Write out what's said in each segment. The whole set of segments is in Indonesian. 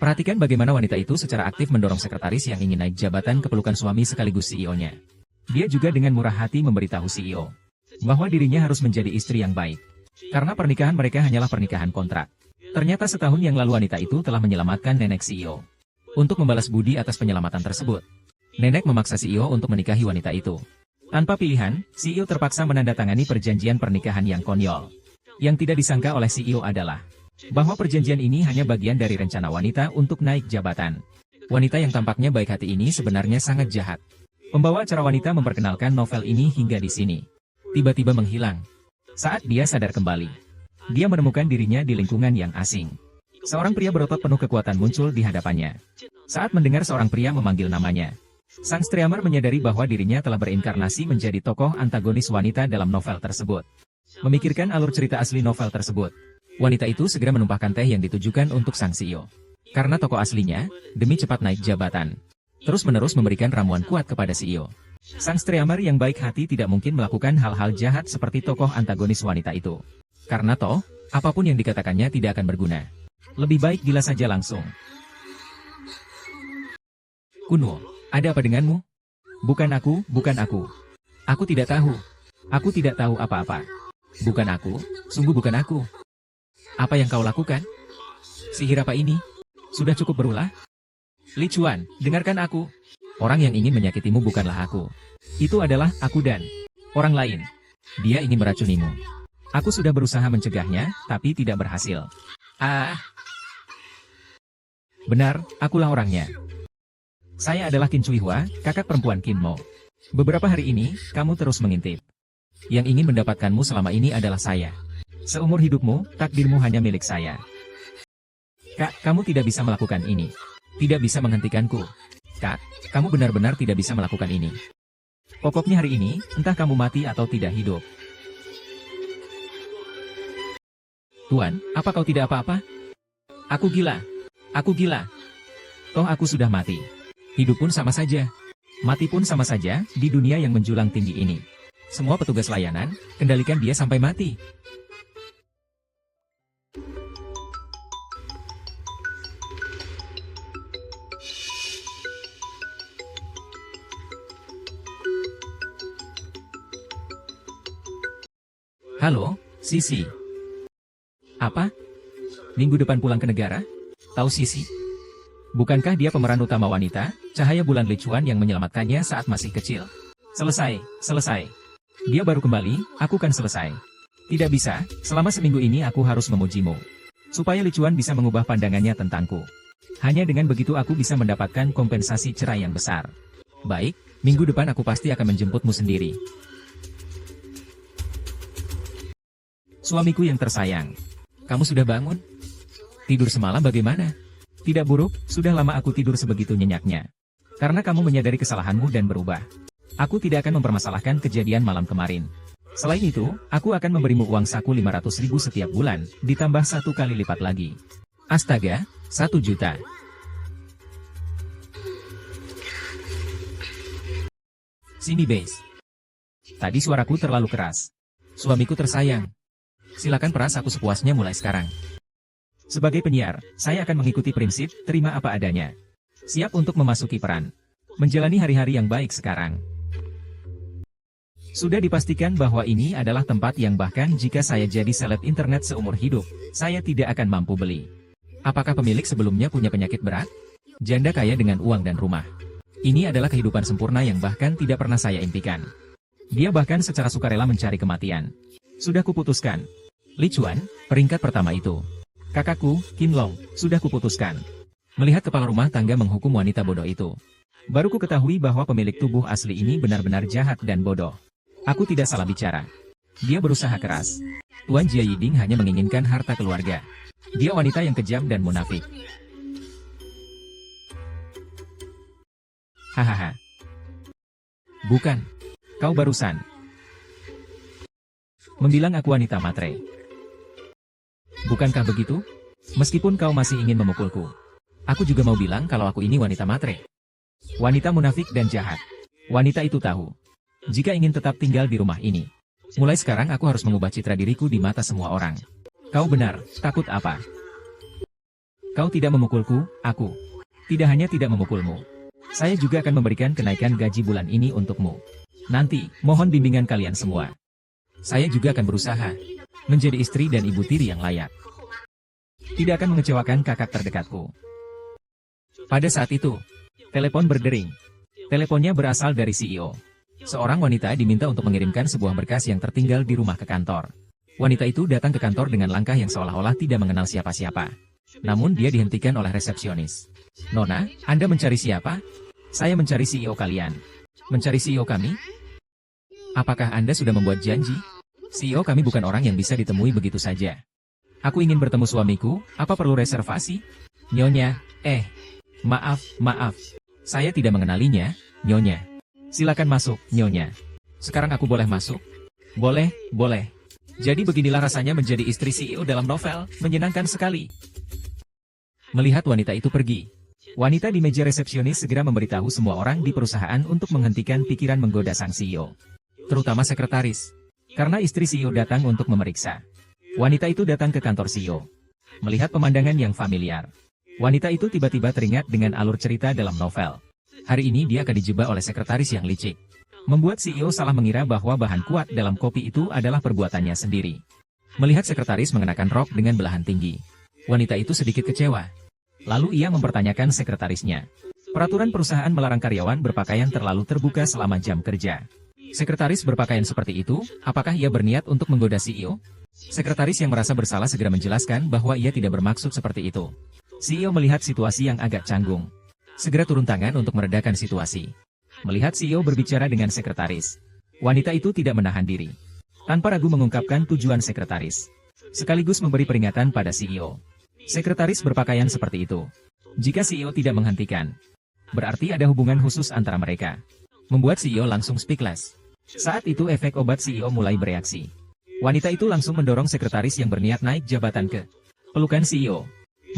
Perhatikan bagaimana wanita itu secara aktif mendorong sekretaris yang ingin naik jabatan ke pelukan suami sekaligus CEO-nya. Dia juga dengan murah hati memberitahu CEO bahwa dirinya harus menjadi istri yang baik. Karena pernikahan mereka hanyalah pernikahan kontrak. Ternyata setahun yang lalu wanita itu telah menyelamatkan nenek CEO. Untuk membalas budi atas penyelamatan tersebut, nenek memaksa CEO untuk menikahi wanita itu. Tanpa pilihan, CEO terpaksa menandatangani perjanjian pernikahan yang konyol. Yang tidak disangka oleh CEO adalah bahwa perjanjian ini hanya bagian dari rencana wanita untuk naik jabatan. Wanita yang tampaknya baik hati ini sebenarnya sangat jahat. Pembawa acara wanita memperkenalkan novel ini hingga di sini. Tiba-tiba menghilang. Saat dia sadar kembali, dia menemukan dirinya di lingkungan yang asing. Seorang pria berotot penuh kekuatan muncul di hadapannya. Saat mendengar seorang pria memanggil namanya, sang streamer menyadari bahwa dirinya telah berinkarnasi menjadi tokoh antagonis wanita dalam novel tersebut. Memikirkan alur cerita asli novel tersebut, wanita itu segera menumpahkan teh yang ditujukan untuk sang CEO. Karena tokoh aslinya, demi cepat naik jabatan, terus-menerus memberikan ramuan kuat kepada CEO. Sang streamer yang baik hati tidak mungkin melakukan hal-hal jahat seperti tokoh antagonis wanita itu. Karena toh, apapun yang dikatakannya tidak akan berguna. Lebih baik gila saja langsung. Kuno, ada apa denganmu? Bukan aku, bukan aku. Aku tidak tahu. Aku tidak tahu apa-apa. Bukan aku, sungguh bukan aku. Apa yang kau lakukan? Sihir apa ini? Sudah cukup berulah? Li Chuan, dengarkan aku. Orang yang ingin menyakitimu bukanlah aku. Itu adalah aku dan orang lain. Dia ingin meracunimu. Aku sudah berusaha mencegahnya, tapi tidak berhasil. Benar, akulah orangnya. Saya adalah Qin Cuihua, kakak perempuan Qin Mo. Beberapa hari ini, kamu terus mengintip. Yang ingin mendapatkanmu selama ini adalah saya. Seumur hidupmu, takdirmu hanya milik saya. Kak, kamu tidak bisa melakukan ini. Tidak bisa menghentikanku. Kak, kamu benar-benar tidak bisa melakukan ini. Pokoknya hari ini, entah kamu mati atau tidak hidup. Tuan, apa kau tidak apa-apa? Aku gila. Aku gila. Toh aku sudah mati. Hidup pun sama saja. Mati pun sama saja, di dunia yang menjulang tinggi ini. Semua petugas layanan, kendalikan dia sampai mati. Halo, Sisi. Apa? Minggu depan pulang ke negara? Tahu Sisi? Bukankah dia pemeran utama wanita, cahaya bulan Li Chuan yang menyelamatkannya saat masih kecil? Selesai, selesai. Dia baru kembali, aku kan selesai. Tidak bisa, selama seminggu ini aku harus memujimu. Supaya Li Chuan bisa mengubah pandangannya tentangku. Hanya dengan begitu aku bisa mendapatkan kompensasi cerai yang besar. Baik, minggu depan aku pasti akan menjemputmu sendiri. Suamiku yang tersayang. Kamu sudah bangun? Tidur semalam bagaimana? Tidak buruk, sudah lama aku tidur sebegitu nyenyaknya. Karena kamu menyadari kesalahanmu dan berubah. Aku tidak akan mempermasalahkan kejadian malam kemarin. Selain itu, aku akan memberimu uang saku 500.000 setiap bulan, ditambah 1 kali lipat lagi. Astaga, 1 juta. Sini base. Tadi suaraku terlalu keras. Suamiku tersayang. Silakan peras aku sepuasnya mulai sekarang. Sebagai penyiar, saya akan mengikuti prinsip, terima apa adanya. Siap untuk memasuki peran. Menjalani hari-hari yang baik sekarang. Sudah dipastikan bahwa ini adalah tempat yang bahkan jika saya jadi seleb internet seumur hidup, saya tidak akan mampu beli. Apakah pemilik sebelumnya punya penyakit berat? Janda kaya dengan uang dan rumah. Ini adalah kehidupan sempurna yang bahkan tidak pernah saya impikan. Dia bahkan secara sukarela mencari kematian. Sudah kuputuskan. Li Chuan, peringkat pertama itu. Kakakku, Qin Long, sudah kuputuskan. Melihat kepala rumah tangga menghukum wanita bodoh itu, baru ku ketahui bahwa pemilik tubuh asli ini benar-benar jahat dan bodoh. Aku tidak salah bicara. Dia berusaha keras. Tuan Jia Yiding hanya menginginkan harta keluarga. Dia wanita yang kejam dan munafik. Hahaha. Bukan. Kau barusan membilang aku wanita matre. Bukankah begitu? Meskipun kau masih ingin memukulku, aku juga mau bilang kalau aku ini wanita matre. Wanita munafik dan jahat. Wanita itu tahu. Jika ingin tetap tinggal di rumah ini, mulai sekarang aku harus mengubah citra diriku di mata semua orang. Kau benar, takut apa? Kau tidak memukulku, aku tidak hanya tidak memukulmu. Saya juga akan memberikan kenaikan gaji bulan ini untukmu. Nanti, mohon bimbingan kalian semua. Saya juga akan berusaha menjadi istri dan ibu tiri yang layak. Tidak akan mengecewakan kakak terdekatku. Pada saat itu, telepon berdering. Teleponnya berasal dari CEO. Seorang wanita diminta untuk mengirimkan sebuah berkas yang tertinggal di rumah ke kantor. Wanita itu datang ke kantor dengan langkah yang seolah-olah tidak mengenal siapa-siapa. Namun dia dihentikan oleh resepsionis. Nona, Anda mencari siapa? Saya mencari CEO kalian. Mencari CEO kami? Apakah Anda sudah membuat janji? CEO kami bukan orang yang bisa ditemui begitu saja. Aku ingin bertemu suamiku, apa perlu reservasi? Nyonya, maaf. Saya tidak mengenalinya, Nyonya. Silakan masuk, Nyonya. Sekarang aku boleh masuk? Boleh. Jadi beginilah rasanya menjadi istri CEO dalam novel, menyenangkan sekali. Melihat wanita itu pergi, wanita di meja resepsionis segera memberitahu semua orang di perusahaan untuk menghentikan pikiran menggoda sang CEO. Terutama sekretaris. Karena istri CEO datang untuk memeriksa. Wanita itu datang ke kantor CEO. Melihat pemandangan yang familiar. Wanita itu tiba-tiba teringat dengan alur cerita dalam novel. Hari ini dia akan dijebak oleh sekretaris yang licik. Membuat CEO salah mengira bahwa bahan kuat dalam kopi itu adalah perbuatannya sendiri. Melihat sekretaris mengenakan rok dengan belahan tinggi. Wanita itu sedikit kecewa. Lalu ia mempertanyakan sekretarisnya. Peraturan perusahaan melarang karyawan berpakaian terlalu terbuka selama jam kerja. Sekretaris berpakaian seperti itu, apakah ia berniat untuk menggoda CEO? Sekretaris yang merasa bersalah segera menjelaskan bahwa ia tidak bermaksud seperti itu. CEO melihat situasi yang agak canggung. Segera turun tangan untuk meredakan situasi. Melihat CEO berbicara dengan sekretaris, wanita itu tidak menahan diri. Tanpa ragu mengungkapkan tujuan sekretaris. Sekaligus memberi peringatan pada CEO. Sekretaris berpakaian seperti itu. Jika CEO tidak menghentikan, berarti ada hubungan khusus antara mereka. Membuat CEO langsung speechless. Saat itu efek obat CEO mulai bereaksi. Wanita itu langsung mendorong sekretaris yang berniat naik jabatan ke pelukan CEO.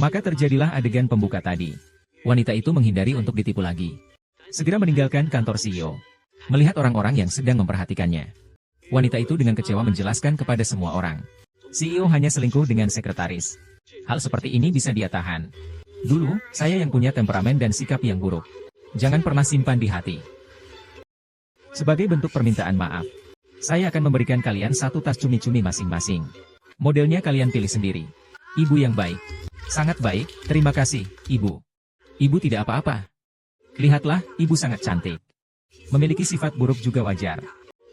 Maka terjadilah adegan pembuka tadi. Wanita itu menghindari untuk ditipu lagi. Segera meninggalkan kantor CEO. Melihat orang-orang yang sedang memperhatikannya. Wanita itu dengan kecewa menjelaskan kepada semua orang. CEO hanya selingkuh dengan sekretaris. Hal seperti ini bisa dia tahan. Dulu, saya yang punya temperamen dan sikap yang buruk. Jangan pernah simpan di hati. Sebagai bentuk permintaan maaf, saya akan memberikan kalian satu tas cumi-cumi masing-masing. Modelnya kalian pilih sendiri. Ibu yang baik. Sangat baik, terima kasih, Ibu. Ibu tidak apa-apa. Lihatlah, Ibu sangat cantik. Memiliki sifat buruk juga wajar.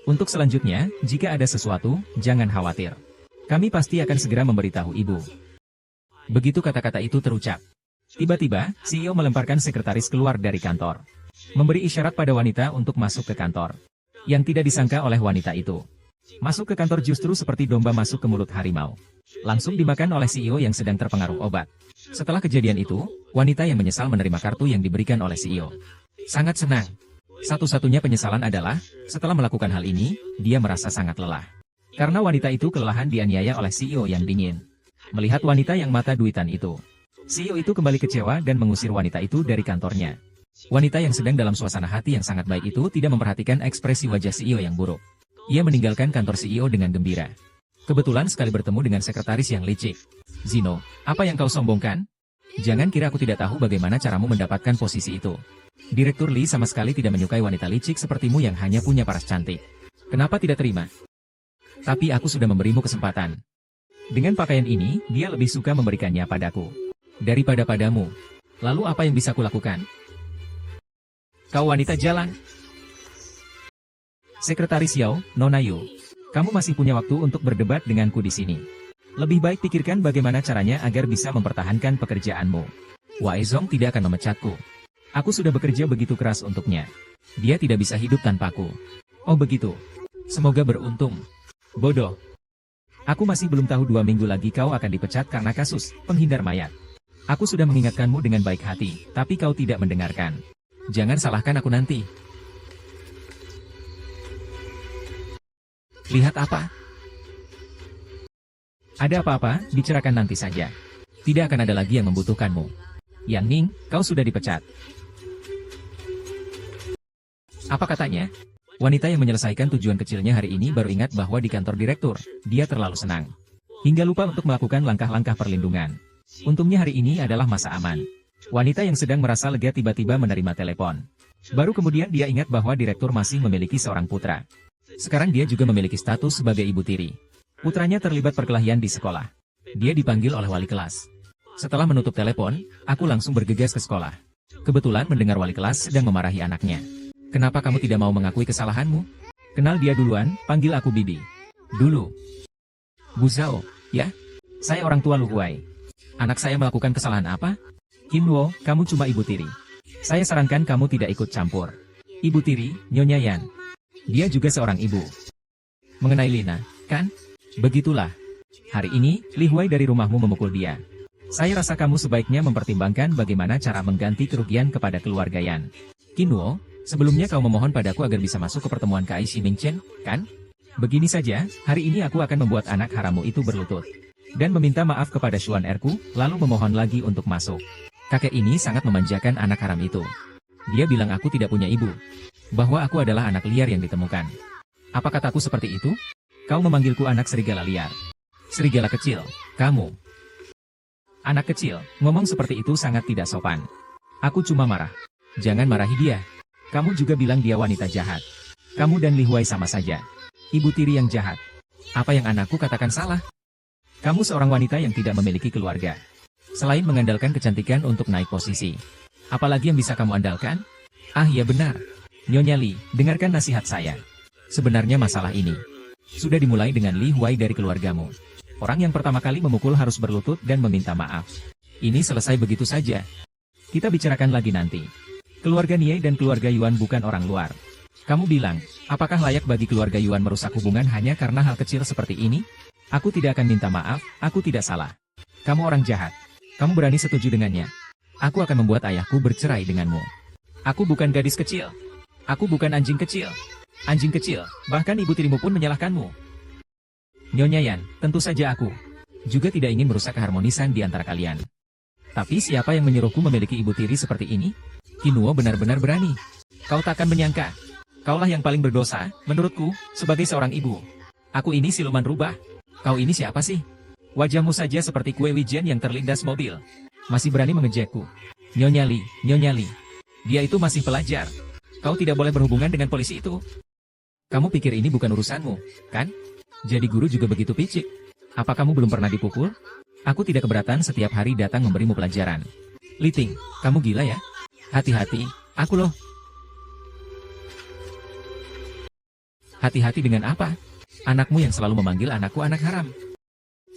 Untuk selanjutnya, jika ada sesuatu, jangan khawatir. Kami pasti akan segera memberitahu Ibu. Begitu kata-kata itu terucap. Tiba-tiba, CEO melemparkan sekretaris keluar dari kantor. Memberi isyarat pada wanita untuk masuk ke kantor. Yang tidak disangka oleh wanita itu. Masuk ke kantor justru seperti domba masuk ke mulut harimau. Langsung dimakan oleh CEO yang sedang terpengaruh obat. Setelah kejadian itu, wanita yang menyesal menerima kartu yang diberikan oleh CEO. Sangat senang. Satu-satunya penyesalan adalah, setelah melakukan hal ini, dia merasa sangat lelah. Karena wanita itu kelelahan dianiaya oleh CEO yang dingin. Melihat wanita yang mata duitan itu, CEO itu kembali kecewa dan mengusir wanita itu dari kantornya. Wanita yang sedang dalam suasana hati yang sangat baik itu tidak memperhatikan ekspresi wajah CEO yang buruk. Ia meninggalkan kantor CEO dengan gembira. Kebetulan sekali bertemu dengan sekretaris yang licik. Zino, apa yang kau sombongkan? Jangan kira aku tidak tahu bagaimana caramu mendapatkan posisi itu. Direktur Lee sama sekali tidak menyukai wanita licik sepertimu yang hanya punya paras cantik. Kenapa tidak terima? Tapi aku sudah memberimu kesempatan. Dengan pakaian ini, dia lebih suka memberikannya padaku daripada padamu. Lalu apa yang bisa kulakukan? Kau wanita jalan. Sekretaris Yao, Nona Yu. Kamu masih punya waktu untuk berdebat denganku di sini. Lebih baik pikirkan bagaimana caranya agar bisa mempertahankan pekerjaanmu. Wei Zong tidak akan memecatku. Aku sudah bekerja begitu keras untuknya. Dia tidak bisa hidup tanpaku. Oh begitu. Semoga beruntung. Bodoh. Aku masih belum tahu 2 minggu lagi kau akan dipecat karena kasus penghindar mayat. Aku sudah mengingatkanmu dengan baik hati, tapi kau tidak mendengarkan. Jangan salahkan aku nanti. Lihat apa? Ada apa-apa, bicarakan nanti saja. Tidak akan ada lagi yang membutuhkanmu. Yang Ning, kau sudah dipecat. Apa katanya? Wanita yang menyelesaikan tujuan kecilnya hari ini baru ingat bahwa di kantor direktur, dia terlalu senang. Hingga lupa untuk melakukan langkah-langkah perlindungan. Untungnya hari ini adalah masa aman. Wanita yang sedang merasa lega tiba-tiba menerima telepon. Baru kemudian dia ingat bahwa direktur masih memiliki seorang putra. Sekarang dia juga memiliki status sebagai ibu tiri. Putranya terlibat perkelahian di sekolah. Dia dipanggil oleh wali kelas. Setelah menutup telepon, aku langsung bergegas ke sekolah. Kebetulan mendengar wali kelas sedang memarahi anaknya. Kenapa kamu tidak mau mengakui kesalahanmu? Kenal dia duluan, panggil aku Bibi. Dulu. Bu Zhao, ya? Saya orang tua Lu Huai. Anak saya melakukan kesalahan apa? Kim Wo, kamu cuma ibu tiri. Saya sarankan kamu tidak ikut campur. Ibu tiri, Nyonya Yan. Dia juga seorang ibu. Mengenai Lina, kan? Begitulah. Hari ini, Li Huai dari rumahmu memukul dia. Saya rasa kamu sebaiknya mempertimbangkan bagaimana cara mengganti kerugian kepada keluarga Yan. Kinwo, sebelumnya kau memohon padaku agar bisa masuk ke pertemuan Kai Shi Mingchen, kan? Begini saja, hari ini aku akan membuat anak harammu itu berlutut. Dan meminta maaf kepada Xuan Erku, lalu memohon lagi untuk masuk. Kakek ini sangat memanjakan anak haram itu. Dia bilang aku tidak punya ibu. Bahwa aku adalah anak liar yang ditemukan. Apa kataku seperti itu? Kau memanggilku anak serigala liar. Serigala kecil, kamu. Anak kecil, ngomong seperti itu sangat tidak sopan. Aku cuma marah. Jangan marahi dia. Kamu juga bilang dia wanita jahat. Kamu dan Li Huai sama saja. Ibu tiri yang jahat. Apa yang anakku katakan salah? Kamu seorang wanita yang tidak memiliki keluarga. Selain mengandalkan kecantikan untuk naik posisi. Apalagi yang bisa kamu andalkan? Ah ya benar. Nyonya Li, dengarkan nasihat saya. Sebenarnya masalah ini sudah dimulai dengan Li Huai dari keluargamu. Orang yang pertama kali memukul harus berlutut dan meminta maaf. Ini selesai begitu saja. Kita bicarakan lagi nanti. Keluarga Nie dan keluarga Yuan bukan orang luar. Kamu bilang, apakah layak bagi keluarga Yuan merusak hubungan hanya karena hal kecil seperti ini? Aku tidak akan minta maaf, aku tidak salah. Kamu orang jahat. Kamu berani setuju dengannya. Aku akan membuat ayahku bercerai denganmu. Aku bukan gadis kecil. Aku bukan anjing kecil. Anjing kecil, bahkan ibu tirimu pun menyalahkanmu. Nyonya Yan, tentu saja aku juga tidak ingin merusak keharmonisan di antara kalian. Tapi siapa yang menyuruhku memiliki ibu tiri seperti ini? Kinwo benar-benar berani. Kau takkan menyangka. Kaulah yang paling berdosa, menurutku, sebagai seorang ibu. Aku ini siluman rubah. Kau ini siapa sih? Wajahmu saja seperti kue wijen yang terlindas mobil. Masih berani mengejekku. Nyonya Li, Nyonya Li. Dia itu masih pelajar. Kau tidak boleh berhubungan dengan polisi itu. Kamu pikir ini bukan urusanmu, kan? Jadi guru juga begitu picik. Apa kamu belum pernah dipukul? Aku tidak keberatan setiap hari datang memberimu pelajaran. Li Ting, kamu gila ya? Hati-hati, aku loh. Hati-hati dengan apa? Anakmu yang selalu memanggil anakku anak haram.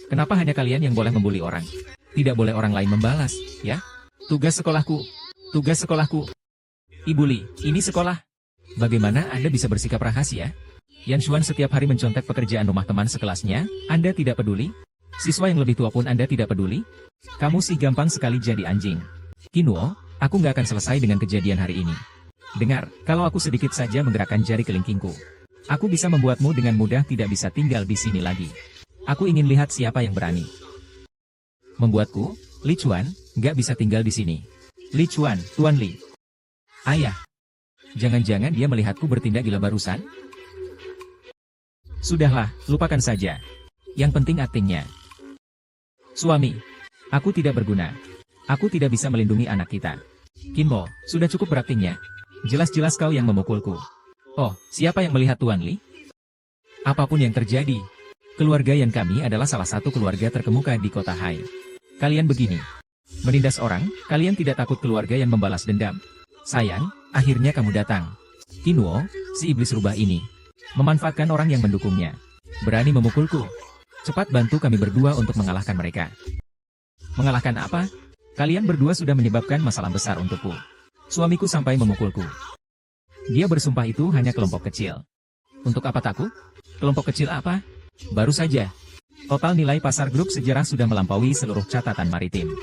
Kenapa hanya kalian yang boleh membuli orang? Tidak boleh orang lain membalas, ya? Tugas sekolahku. Tugas sekolahku. Ibu Li, ini sekolah. Bagaimana Anda bisa bersikap rahasia? Yan Xuan setiap hari mencontek pekerjaan rumah teman sekelasnya, Anda tidak peduli? Siswa yang lebih tua pun Anda tidak peduli? Kamu sih gampang sekali jadi anjing. Kinwo, aku nggak akan selesai dengan kejadian hari ini. Dengar, kalau aku sedikit saja menggerakkan jari kelingkingku, aku bisa membuatmu dengan mudah tidak bisa tinggal di sini lagi. Aku ingin lihat siapa yang berani. Membuatku, Li Chuan, nggak bisa tinggal di sini. Li Chuan, Tuan Li. Ayah. Jangan-jangan dia melihatku bertindak gila barusan? Sudahlah, lupakan saja. Yang penting aktingnya. Suami. Aku tidak berguna. Aku tidak bisa melindungi anak kita. Kinwo, sudah cukup beraktingnya. Jelas-jelas kau yang memukulku. Oh, siapa yang melihat Tuan Li? Apapun yang terjadi, keluarga Yan kami adalah salah satu keluarga terkemuka di kota Hai. Kalian begini. Menindas orang, kalian tidak takut keluarga yang membalas dendam. Sayang, akhirnya kamu datang. Kinwo, si iblis rubah ini memanfaatkan orang yang mendukungnya. Berani memukulku. Cepat bantu kami berdua untuk mengalahkan mereka. Mengalahkan apa? Kalian berdua sudah menyebabkan masalah besar untukku. Suamiku sampai memukulku. Dia bersumpah itu hanya kelompok kecil. Untuk apa takut? Kelompok kecil apa? Baru saja. Total nilai pasar grup sejarah sudah melampaui seluruh catatan maritim.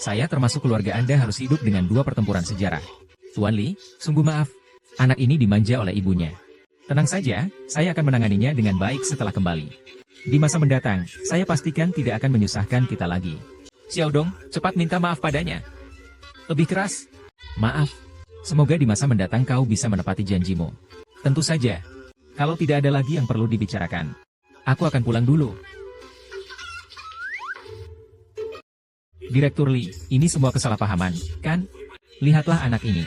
Saya termasuk keluarga Anda harus hidup dengan 2 pertempuran sejarah. Tuan Li, sungguh maaf. Anak ini dimanja oleh ibunya. Tenang saja, saya akan menanganinya dengan baik setelah kembali. Di masa mendatang, saya pastikan tidak akan menyusahkan kita lagi. Xiaodong, cepat minta maaf padanya. Lebih keras. Maaf. Semoga di masa mendatang kau bisa menepati janjimu. Tentu saja. Kalau tidak ada lagi yang perlu dibicarakan, aku akan pulang dulu. Direktur Li, ini semua kesalahpahaman, kan? Lihatlah anak ini.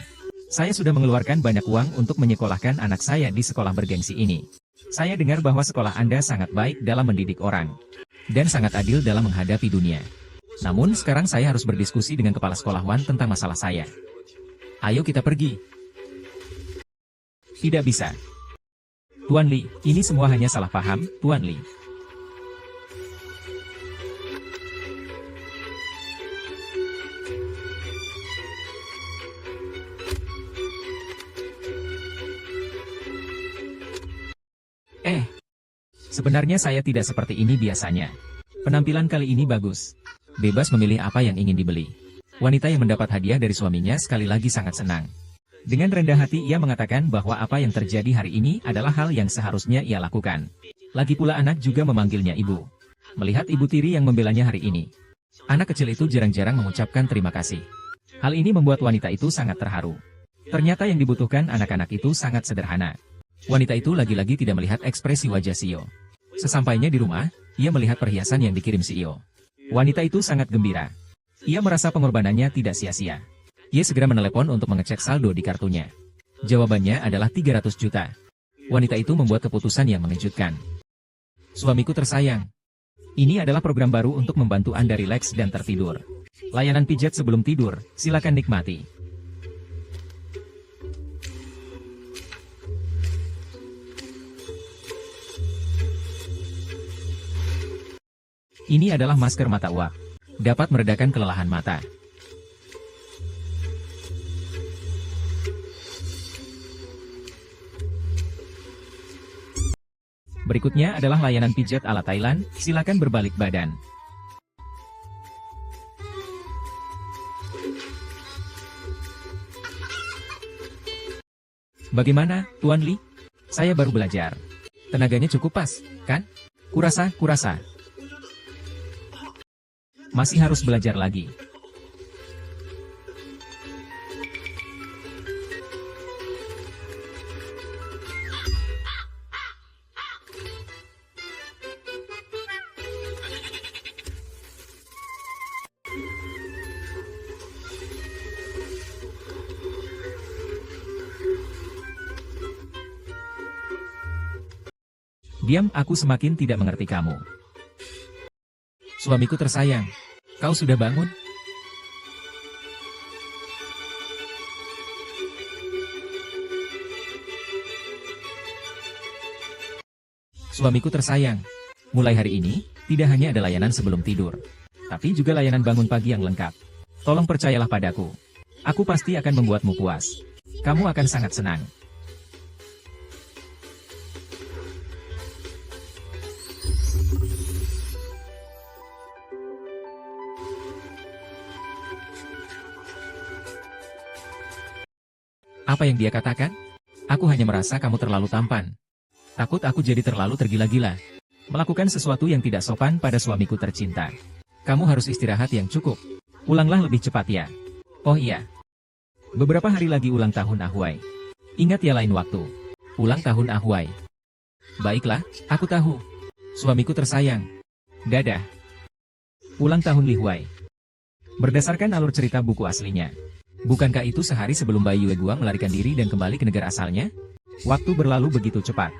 Saya sudah mengeluarkan banyak uang untuk menyekolahkan anak saya di sekolah bergengsi ini. Saya dengar bahwa sekolah Anda sangat baik dalam mendidik orang. Dan sangat adil dalam menghadapi dunia. Namun sekarang saya harus berdiskusi dengan kepala sekolah Wan tentang masalah saya. Ayo kita pergi. Tidak bisa. Tuan Li, ini semua hanya salah paham, Tuan Li. Sebenarnya saya tidak seperti ini biasanya. Penampilan kali ini bagus. Bebas memilih apa yang ingin dibeli. Wanita yang mendapat hadiah dari suaminya sekali lagi sangat senang. Dengan rendah hati ia mengatakan bahwa apa yang terjadi hari ini adalah hal yang seharusnya ia lakukan. Lagi pula anak juga memanggilnya ibu. Melihat ibu tiri yang membelanya hari ini. Anak kecil itu jarang-jarang mengucapkan terima kasih. Hal ini membuat wanita itu sangat terharu. Ternyata yang dibutuhkan anak-anak itu sangat sederhana. Wanita itu lagi-lagi tidak melihat ekspresi wajah Sio. Sesampainya di rumah, ia melihat perhiasan yang dikirim Sio. Wanita itu sangat gembira. Ia merasa pengorbanannya tidak sia-sia. Ia segera menelepon untuk mengecek saldo di kartunya. Jawabannya adalah 300 juta. Wanita itu membuat keputusan yang mengejutkan. Suamiku tersayang. Ini adalah program baru untuk membantu Anda rileks dan tertidur. Layanan pijat sebelum tidur, silakan nikmati. Ini adalah masker mata uap. Dapat meredakan kelelahan mata. Berikutnya adalah layanan pijat ala Thailand, silakan berbalik badan. Bagaimana, Tuan Li? Saya baru belajar. Tenaganya cukup pas, kan? Kurasa. Masih harus belajar lagi. Diam, aku semakin tidak mengerti kamu. Suamiku tersayang, kau sudah bangun? Suamiku tersayang, mulai hari ini, tidak hanya ada layanan sebelum tidur, tapi juga layanan bangun pagi yang lengkap. Tolong percayalah padaku. Aku pasti akan membuatmu puas. Kamu akan sangat senang. Apa yang dia katakan? Aku hanya merasa kamu terlalu tampan. Takut aku jadi terlalu tergila-gila. Melakukan sesuatu yang tidak sopan pada suamiku tercinta. Kamu harus istirahat yang cukup. Pulanglah lebih cepat ya. Oh iya. Beberapa hari lagi ulang tahun Ahuai. Ingat ya lain waktu. Ulang tahun Ahuai. Baiklah, aku tahu. Suamiku tersayang. Dadah. Ulang tahun Li Huai. Berdasarkan alur cerita buku aslinya. Bukankah itu sehari sebelum Bai Yue Guang melarikan diri dan kembali ke negara asalnya? Waktu berlalu begitu cepat.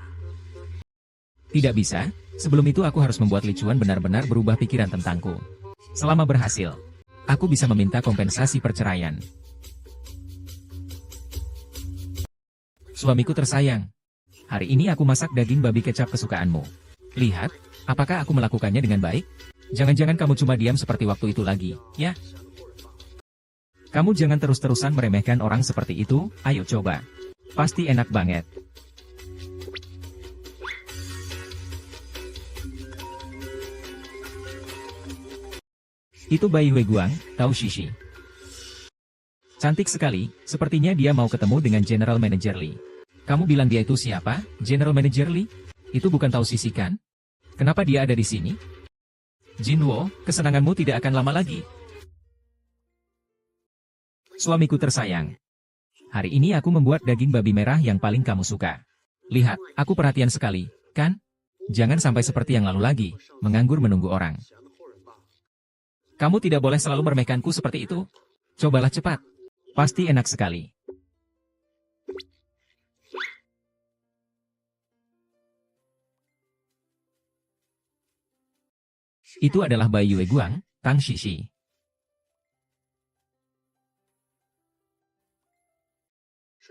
Tidak bisa, sebelum itu aku harus membuat Li Chuan benar-benar berubah pikiran tentangku. Selama berhasil, aku bisa meminta kompensasi perceraian. Suamiku tersayang. Hari ini aku masak daging babi kecap kesukaanmu. Lihat, apakah aku melakukannya dengan baik? Jangan-jangan kamu cuma diam seperti waktu itu lagi, ya? Kamu jangan terus-terusan meremehkan orang seperti itu, ayo coba. Pasti enak banget. Itu Bai Yue Guang, tahu Shishi. Cantik sekali, sepertinya dia mau ketemu dengan General Manager Li. Kamu bilang dia itu siapa, General Manager Li? Itu bukan tahu Shishi kan? Kenapa dia ada di sini? Jinwo, kesenanganmu tidak akan lama lagi. Suamiku tersayang. Hari ini aku membuat daging babi merah yang paling kamu suka. Lihat, aku perhatian sekali, kan? Jangan sampai seperti yang lalu lagi, menganggur menunggu orang. Kamu tidak boleh selalu meremehkanku seperti itu. Cobalah cepat. Pasti enak sekali. Itu adalah Bai Yue Guang, Tang Shishi.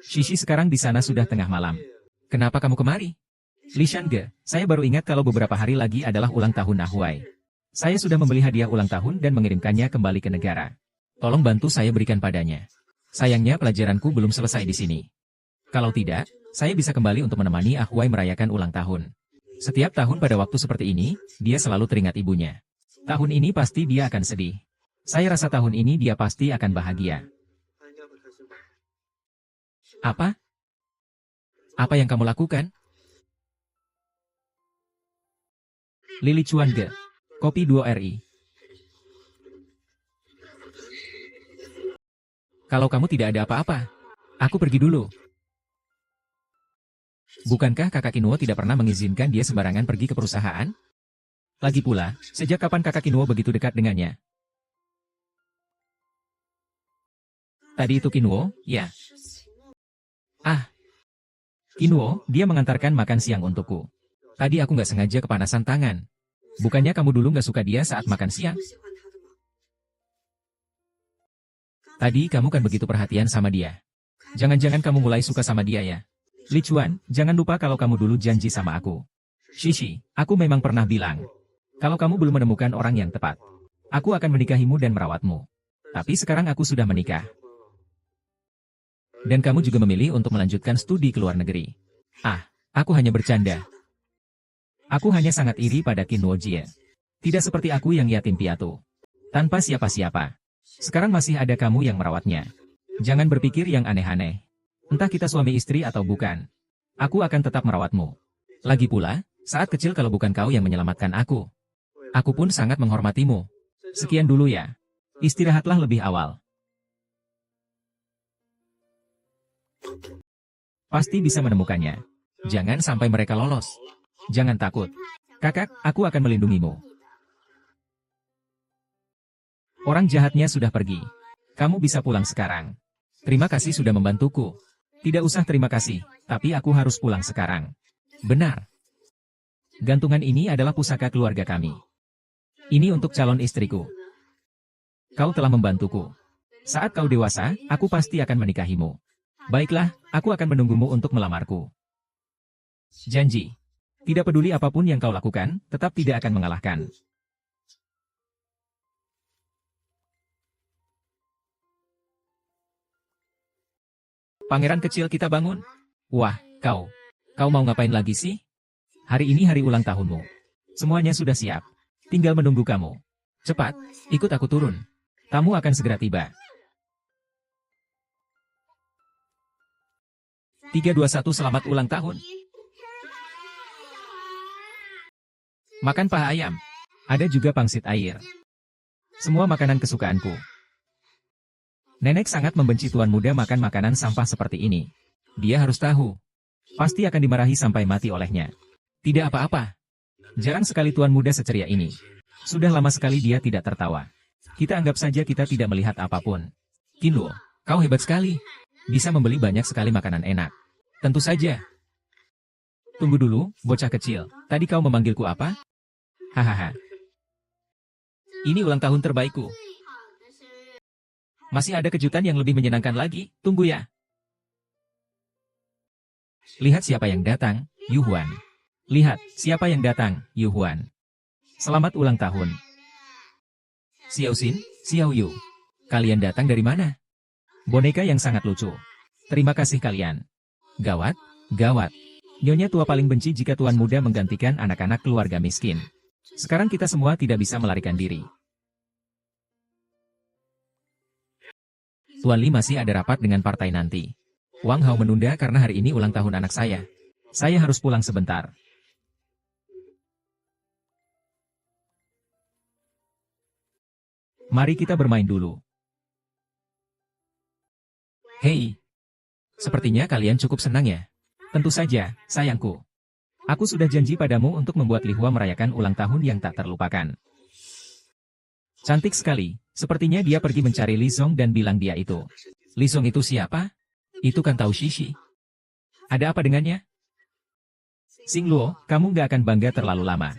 Shishi sekarang di sana sudah tengah malam. Kenapa kamu kemari? Li Shange, saya baru ingat kalau beberapa hari lagi adalah ulang tahun Ahuai. Saya sudah membeli hadiah ulang tahun dan mengirimkannya kembali ke negara. Tolong bantu saya berikan padanya. Sayangnya pelajaranku belum selesai di sini. Kalau tidak, saya bisa kembali untuk menemani Ahuai merayakan ulang tahun. Setiap tahun pada waktu seperti ini, dia selalu teringat ibunya. Tahun ini pasti dia akan sedih. Saya rasa tahun ini dia pasti akan bahagia. Apa? Apa yang kamu lakukan? Lili Chuange, Kopi 2 RI. Kalau kamu tidak ada apa-apa, aku pergi dulu. Bukankah kakak Kinuo tidak pernah mengizinkan dia sembarangan pergi ke perusahaan? Lagi pula, sejak kapan kakak Kinuo begitu dekat dengannya? Tadi itu Kinuo, ya? Ah, Kinuo, dia mengantarkan makan siang untukku. Tadi aku nggak sengaja kepanasan tangan. Bukannya kamu dulu nggak suka dia saat makan siang? Tadi kamu kan begitu perhatian sama dia. Jangan-jangan kamu mulai suka sama dia ya? Li Chuan, jangan lupa kalau kamu dulu janji sama aku. Shishi, aku memang pernah bilang. Kalau kamu belum menemukan orang yang tepat, aku akan menikahimu dan merawatmu. Tapi sekarang aku sudah menikah. Dan kamu juga memilih untuk melanjutkan studi ke luar negeri. Ah, aku hanya bercanda. Aku hanya sangat iri pada Kinuo Jie. Tidak seperti aku yang yatim piatu. Tanpa siapa-siapa. Sekarang masih ada kamu yang merawatnya. Jangan berpikir yang aneh-aneh. Entah kita suami istri atau bukan. Aku akan tetap merawatmu. Lagi pula, saat kecil kalau bukan kau yang menyelamatkan aku. Aku pun sangat menghormatimu. Sekian dulu ya. Istirahatlah lebih awal. Pasti bisa menemukannya. Jangan sampai mereka lolos. Jangan takut. Kakak, aku akan melindungimu. Orang jahatnya sudah pergi. Kamu bisa pulang sekarang. Terima kasih sudah membantuku. Tidak usah terima kasih, tapi aku harus pulang sekarang. Benar. Gantungan ini adalah pusaka keluarga kami. Ini untuk calon istriku. Kau telah membantuku. Saat kau dewasa, aku pasti akan menikahimu. Baiklah, aku akan menunggumu untuk melamarku. Janji. Tidak peduli apapun yang kau lakukan, tetap tidak akan mengalahkan. Pangeran kecil kita bangun. Wah, kau. Kau mau ngapain lagi sih? Hari ini hari ulang tahunmu. Semuanya sudah siap. Tinggal menunggu kamu. Cepat, ikut aku turun. Tamu akan segera tiba. 321 selamat ulang tahun. Makan paha ayam. Ada juga pangsit air. Semua makanan kesukaanku. Nenek sangat membenci tuan muda makan makanan sampah seperti ini. Dia harus tahu. Pasti akan dimarahi sampai mati olehnya. Tidak apa-apa. Jarang sekali tuan muda seceria ini. Sudah lama sekali dia tidak tertawa. Kita anggap saja kita tidak melihat apapun. Kinuo, kau hebat sekali. Bisa membeli banyak sekali makanan enak. Tentu saja. Tunggu dulu, bocah kecil. Tadi kau memanggilku apa? Hahaha. Ini ulang tahun terbaikku. Masih ada kejutan yang lebih menyenangkan lagi, tunggu ya. Lihat siapa yang datang, Yu Huan. Lihat, siapa yang datang, Yu Huan. Selamat ulang tahun. Xiao Xin, Xiao Yu. Kalian datang dari mana? Boneka yang sangat lucu. Terima kasih kalian. Gawat, gawat. Nyonya tua paling benci jika tuan muda menggantikan anak-anak keluarga miskin. Sekarang kita semua tidak bisa melarikan diri. Tuan Li masih ada rapat dengan partai nanti. Wang Hao menunda karena hari ini ulang tahun anak saya. Saya harus pulang sebentar. Mari kita bermain dulu. Hei. Sepertinya kalian cukup senang ya? Tentu saja, sayangku. Aku sudah janji padamu untuk membuat Li Hua merayakan ulang tahun yang tak terlupakan. Cantik sekali. Sepertinya dia pergi mencari Li Zong dan bilang dia itu. Li Zong itu siapa? Itu kan Tao Shishi. Ada apa dengannya? Xing Luo, kamu nggak akan bangga terlalu lama.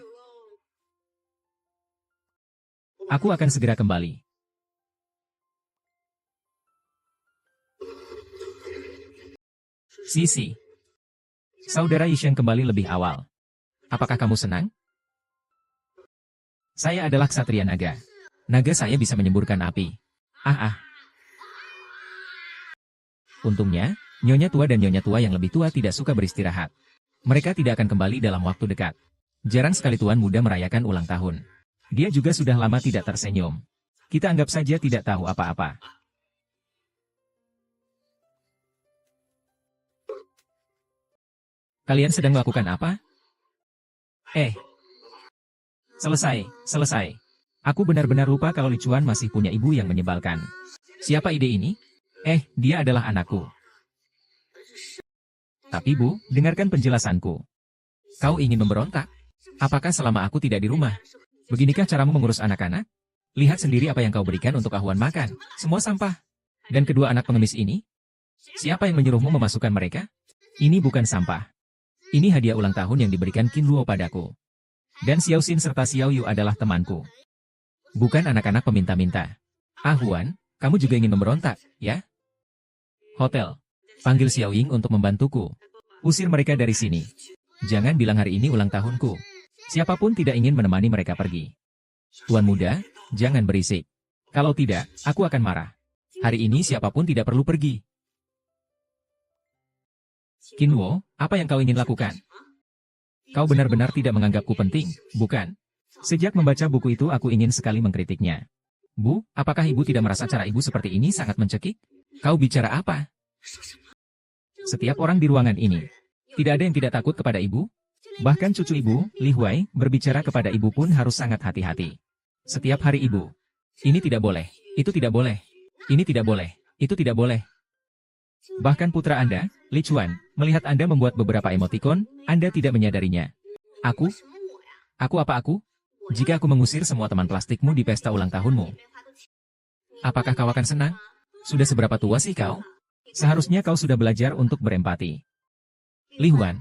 Aku akan segera kembali. Sisi. Saudara Yisheng kembali lebih awal. Apakah kamu senang? Saya adalah ksatria naga. Naga saya bisa menyemburkan api. Untungnya, nyonya tua dan nyonya tua yang lebih tua tidak suka beristirahat. Mereka tidak akan kembali dalam waktu dekat. Jarang sekali tuan muda merayakan ulang tahun. Dia juga sudah lama tidak tersenyum. Kita anggap saja tidak tahu apa-apa. Kalian sedang melakukan apa? Selesai. Aku benar-benar lupa kalau Li Chuan masih punya ibu yang menyebalkan. Siapa ide ini? Dia adalah anakku. Tapi Bu, dengarkan penjelasanku. Kau ingin memberontak? Apakah selama aku tidak di rumah? Beginikah caramu mengurus anak-anak? Lihat sendiri apa yang kau berikan untuk Ahuan makan. Semua sampah. Dan kedua anak pengemis ini? Siapa yang menyuruhmu memasukkan mereka? Ini bukan sampah. Ini hadiah ulang tahun yang diberikan Qin Luo padaku. Dan Xiao Xin serta Xiao Yu adalah temanku. Bukan anak-anak peminta-minta. Ahuan, kamu juga ingin memberontak, ya? Hotel. Panggil Xiao Ying untuk membantuku. Usir mereka dari sini. Jangan bilang hari ini ulang tahunku. Siapapun tidak ingin menemani mereka pergi. Tuan muda, jangan berisik. Kalau tidak, aku akan marah. Hari ini siapapun tidak perlu pergi. Qin Luo, apa yang kau ingin lakukan? Kau benar-benar tidak menganggapku penting, bukan? Sejak membaca buku itu aku ingin sekali mengkritiknya. Bu, apakah ibu tidak merasa cara ibu seperti ini sangat mencekik? Kau bicara apa? Setiap orang di ruangan ini, tidak ada yang tidak takut kepada ibu? Bahkan cucu ibu, Li Huai, berbicara kepada ibu pun harus sangat hati-hati. Setiap hari ibu. Ini tidak boleh, itu tidak boleh. Ini tidak boleh, itu tidak boleh. Bahkan putra Anda, Li Chuan, melihat Anda membuat beberapa emotikon, Anda tidak menyadarinya. Aku? Jika aku mengusir semua teman plastikmu di pesta ulang tahunmu, apakah kau akan senang? Sudah seberapa tua sih kau? Seharusnya kau sudah belajar untuk berempati. Li Huan,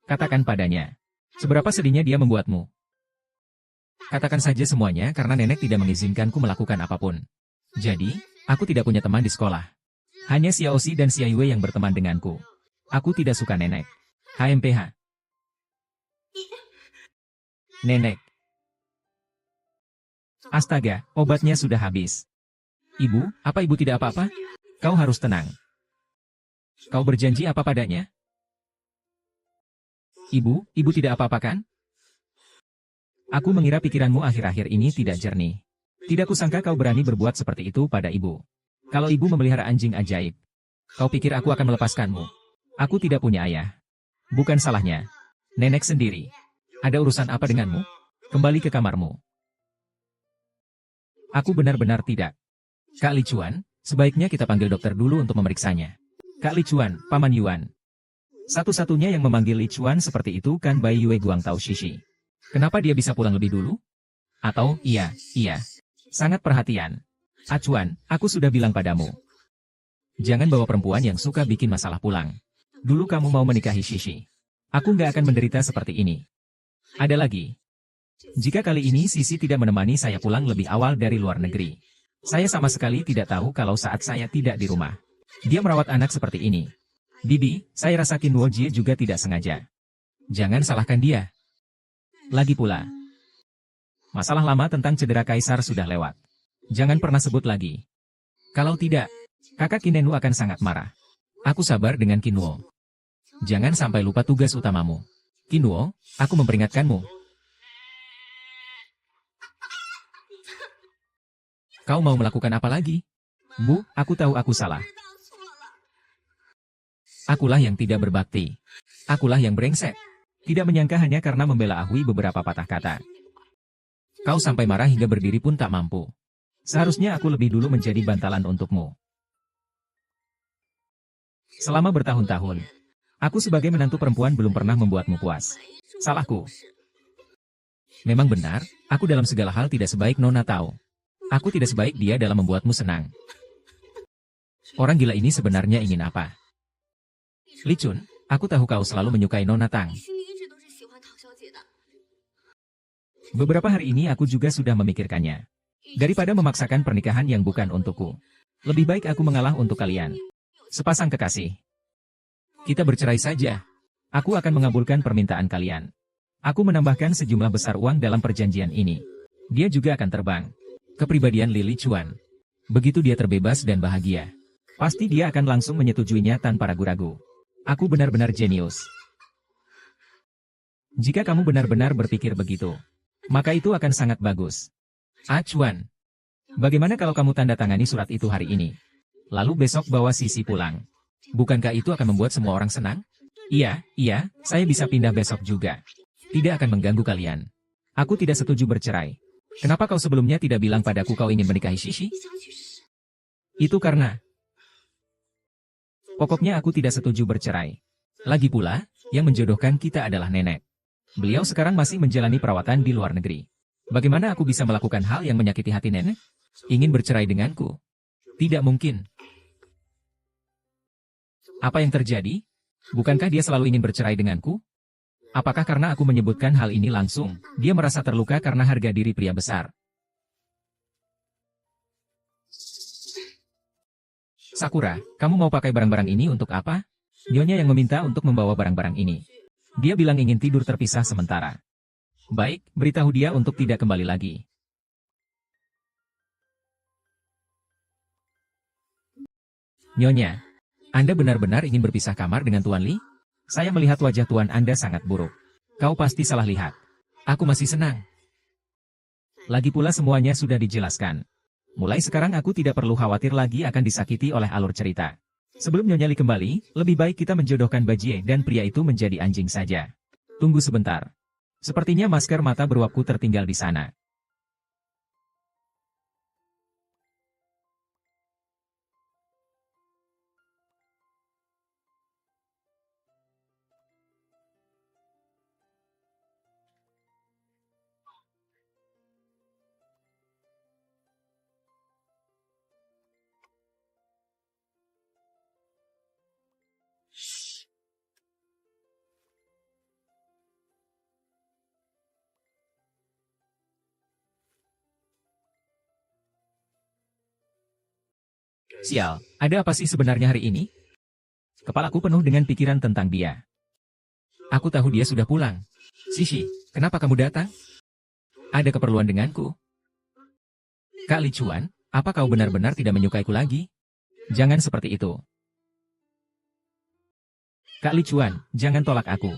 katakan padanya. Seberapa sedihnya dia membuatmu? Katakan saja semuanya karena nenek tidak mengizinkanku melakukan apapun. Jadi, aku tidak punya teman di sekolah. Hanya Xiao Xi dan Xia Yue yang berteman denganku. Aku tidak suka nenek. HMPH. Nenek. Astaga, obatnya sudah habis. Ibu, apa ibu tidak apa-apa? Kau harus tenang. Kau berjanji apa padanya? Ibu tidak apa-apa kan? Aku mengira pikiranmu akhir-akhir ini tidak jernih. Tidak kusangka kau berani berbuat seperti itu pada ibu. Kalau ibu memelihara anjing ajaib, kau pikir aku akan melepaskanmu? Aku tidak punya ayah. Bukan salahnya. Nenek sendiri. Ada urusan apa denganmu? Kembali ke kamarmu. Aku benar-benar tidak. Kak Li Chuan, sebaiknya kita panggil dokter dulu untuk memeriksanya. Kak Li Chuan, Paman Yuan. Satu-satunya yang memanggil Li Chuan seperti itu kan Bai Yue Guang Tao Shishi. Kenapa dia bisa pulang lebih dulu? Atau, iya. Sangat perhatian. Acuan, aku sudah bilang padamu. Jangan bawa perempuan yang suka bikin masalah pulang. Dulu kamu mau menikahi Shishi. Aku nggak akan menderita seperti ini. Ada lagi. Jika kali ini Sisi tidak menemani saya pulang lebih awal dari luar negeri. Saya sama sekali tidak tahu kalau saat saya tidak di rumah. Dia merawat anak seperti ini. Bibi, saya rasa Qin Luo Jie juga tidak sengaja. Jangan salahkan dia. Lagi pula. Masalah lama tentang cedera kaisar sudah lewat. Jangan pernah sebut lagi. Kalau tidak, kakak Kinenu akan sangat marah. Aku sabar dengan Kinnuo. Jangan sampai lupa tugas utamamu. Kinnuo, aku memperingatkanmu. Kau mau melakukan apa lagi? Bu, aku tahu aku salah. Akulah yang tidak berbakti. Akulah yang brengsek. Tidak menyangka hanya karena membela Ahui beberapa patah kata. Kau sampai marah hingga berdiri pun tak mampu. Seharusnya aku lebih dulu menjadi bantalan untukmu. Selama bertahun-tahun, aku sebagai menantu perempuan belum pernah membuatmu puas. Salahku. Memang benar, aku dalam segala hal tidak sebaik Nona Tao. Aku tidak sebaik dia dalam membuatmu senang. Orang gila ini sebenarnya ingin apa? Li Chun, aku tahu kau selalu menyukai Nona Tang. Beberapa hari ini aku juga sudah memikirkannya. Daripada memaksakan pernikahan yang bukan untukku, lebih baik aku mengalah untuk kalian. Sepasang kekasih. Kita bercerai saja. Aku akan mengabulkan permintaan kalian. Aku menambahkan sejumlah besar uang dalam perjanjian ini. Dia juga akan terbang. Kepribadian Li Chuan. Begitu dia terbebas dan bahagia, pasti dia akan langsung menyetujuinya tanpa ragu-ragu. Aku benar-benar jenius. Jika kamu benar-benar berpikir begitu, maka itu akan sangat bagus. Chuan, bagaimana kalau kamu tanda tangani surat itu hari ini? Lalu besok bawa Sisi pulang. Bukankah itu akan membuat semua orang senang? Iya, saya bisa pindah besok juga. Tidak akan mengganggu kalian. Aku tidak setuju bercerai. Kenapa kau sebelumnya tidak bilang padaku kau ingin menikahi Sisi? Itu karena... Pokoknya aku tidak setuju bercerai. Lagi pula, yang menjodohkan kita adalah nenek. Beliau sekarang masih menjalani perawatan di luar negeri. Bagaimana aku bisa melakukan hal yang menyakiti hati nenek? Ingin bercerai denganku? Tidak mungkin. Apa yang terjadi? Bukankah dia selalu ingin bercerai denganku? Apakah karena aku menyebutkan hal ini langsung, dia merasa terluka karena harga diri pria besar? Sakura, kamu mau pakai barang-barang ini untuk apa? Nyonya yang meminta untuk membawa barang-barang ini. Dia bilang ingin tidur terpisah sementara. Baik, beritahu dia untuk tidak kembali lagi. Nyonya, Anda benar-benar ingin berpisah kamar dengan Tuan Li? Saya melihat wajah Tuan Anda sangat buruk. Kau pasti salah lihat. Aku masih senang. Lagi pula semuanya sudah dijelaskan. Mulai sekarang aku tidak perlu khawatir lagi akan disakiti oleh alur cerita. Sebelum Nyonya Li kembali, lebih baik kita menjodohkan Bajie dan pria itu menjadi anjing saja. Tunggu sebentar. Sepertinya masker mata beruapku tertinggal di sana. Sial, ada apa sih sebenarnya hari ini? Kepalaku penuh dengan pikiran tentang dia. Aku tahu dia sudah pulang. Sisi, kenapa kamu datang? Ada keperluan denganku? Kak Li Chuan, apa kau benar-benar tidak menyukaiku lagi? Jangan seperti itu. Kak Li Chuan, jangan tolak aku.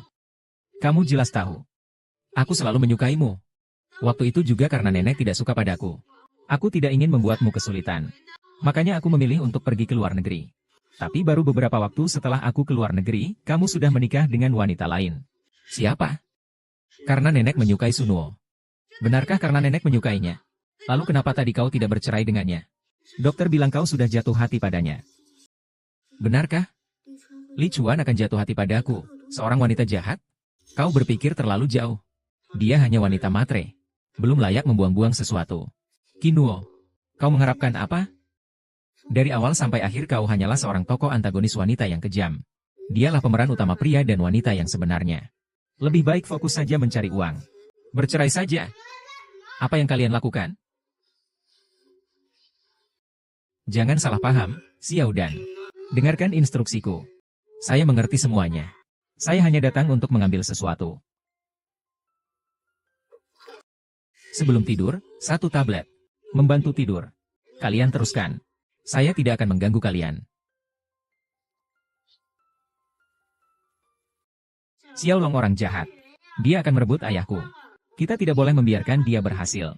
Kamu jelas tahu. Aku selalu menyukaimu. Waktu itu juga karena nenek tidak suka padaku. Aku tidak ingin membuatmu kesulitan. Makanya aku memilih untuk pergi ke luar negeri. Tapi baru beberapa waktu setelah aku ke luar negeri, kamu sudah menikah dengan wanita lain. Siapa? Karena nenek menyukai Sunuo. Benarkah karena nenek menyukainya? Lalu kenapa tadi kau tidak bercerai dengannya? Dokter bilang kau sudah jatuh hati padanya. Benarkah? Li Chuan akan jatuh hati padaku, seorang wanita jahat? Kau berpikir terlalu jauh. Dia hanya wanita matre. Belum layak membuang-buang sesuatu. Kinuo, kau mengharapkan apa? Dari awal sampai akhir kau hanyalah seorang tokoh antagonis wanita yang kejam. Dialah pemeran utama pria dan wanita yang sebenarnya. Lebih baik fokus saja mencari uang. Bercerai saja. Apa yang kalian lakukan? Jangan salah paham, Xiao Dan. Dengarkan instruksiku. Saya mengerti semuanya. Saya hanya datang untuk mengambil sesuatu. Sebelum tidur, 1 tablet. Membantu tidur. Kalian teruskan. Saya tidak akan mengganggu kalian. Xiao Long orang jahat. Dia akan merebut ayahku. Kita tidak boleh membiarkan dia berhasil.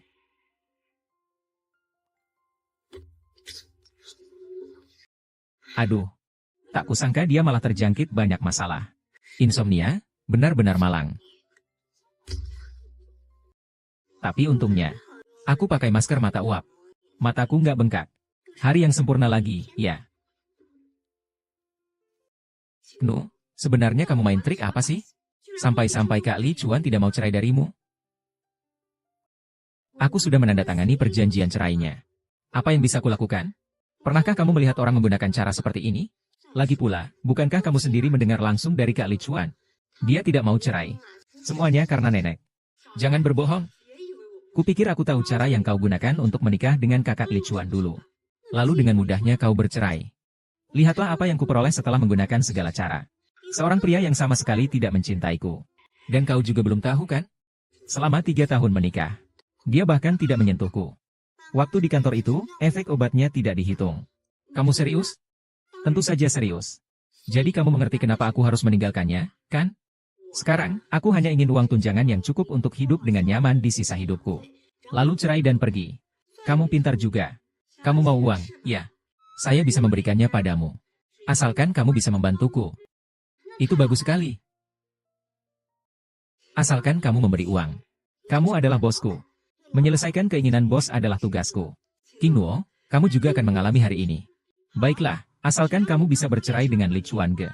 Aduh. Tak kusangka dia malah terjangkit banyak masalah. Insomnia, benar-benar malang. Tapi untungnya, aku pakai masker mata uap. Mataku nggak bengkak. Hari yang sempurna lagi, ya. Nu, sebenarnya kamu main trik apa sih? Sampai-sampai Kak Li Chuan tidak mau cerai darimu? Aku sudah menandatangani perjanjian cerainya. Apa yang bisa kulakukan? Pernahkah kamu melihat orang menggunakan cara seperti ini? Lagi pula, bukankah kamu sendiri mendengar langsung dari Kak Li Chuan? Dia tidak mau cerai. Semuanya karena nenek. Jangan berbohong. Kupikir aku tahu cara yang kau gunakan untuk menikah dengan kakak Li Chuan dulu. Lalu dengan mudahnya kau bercerai. Lihatlah apa yang kuperoleh setelah menggunakan segala cara. Seorang pria yang sama sekali tidak mencintaiku. Dan kau juga belum tahu kan? Selama 3 tahun menikah. Dia bahkan tidak menyentuhku. Waktu di kantor itu, efek obatnya tidak dihitung. Kamu serius? Tentu saja serius. Jadi kamu mengerti kenapa aku harus meninggalkannya, kan? Sekarang, aku hanya ingin uang tunjangan yang cukup untuk hidup dengan nyaman di sisa hidupku. Lalu cerai dan pergi. Kamu pintar juga. Kamu mau uang, ya? Saya bisa memberikannya padamu. Asalkan kamu bisa membantuku. Itu bagus sekali. Asalkan kamu memberi uang. Kamu adalah bosku. Menyelesaikan keinginan bos adalah tugasku. King Nuo, kamu juga akan mengalami hari ini. Baiklah, asalkan kamu bisa bercerai dengan Li Chuan-ge.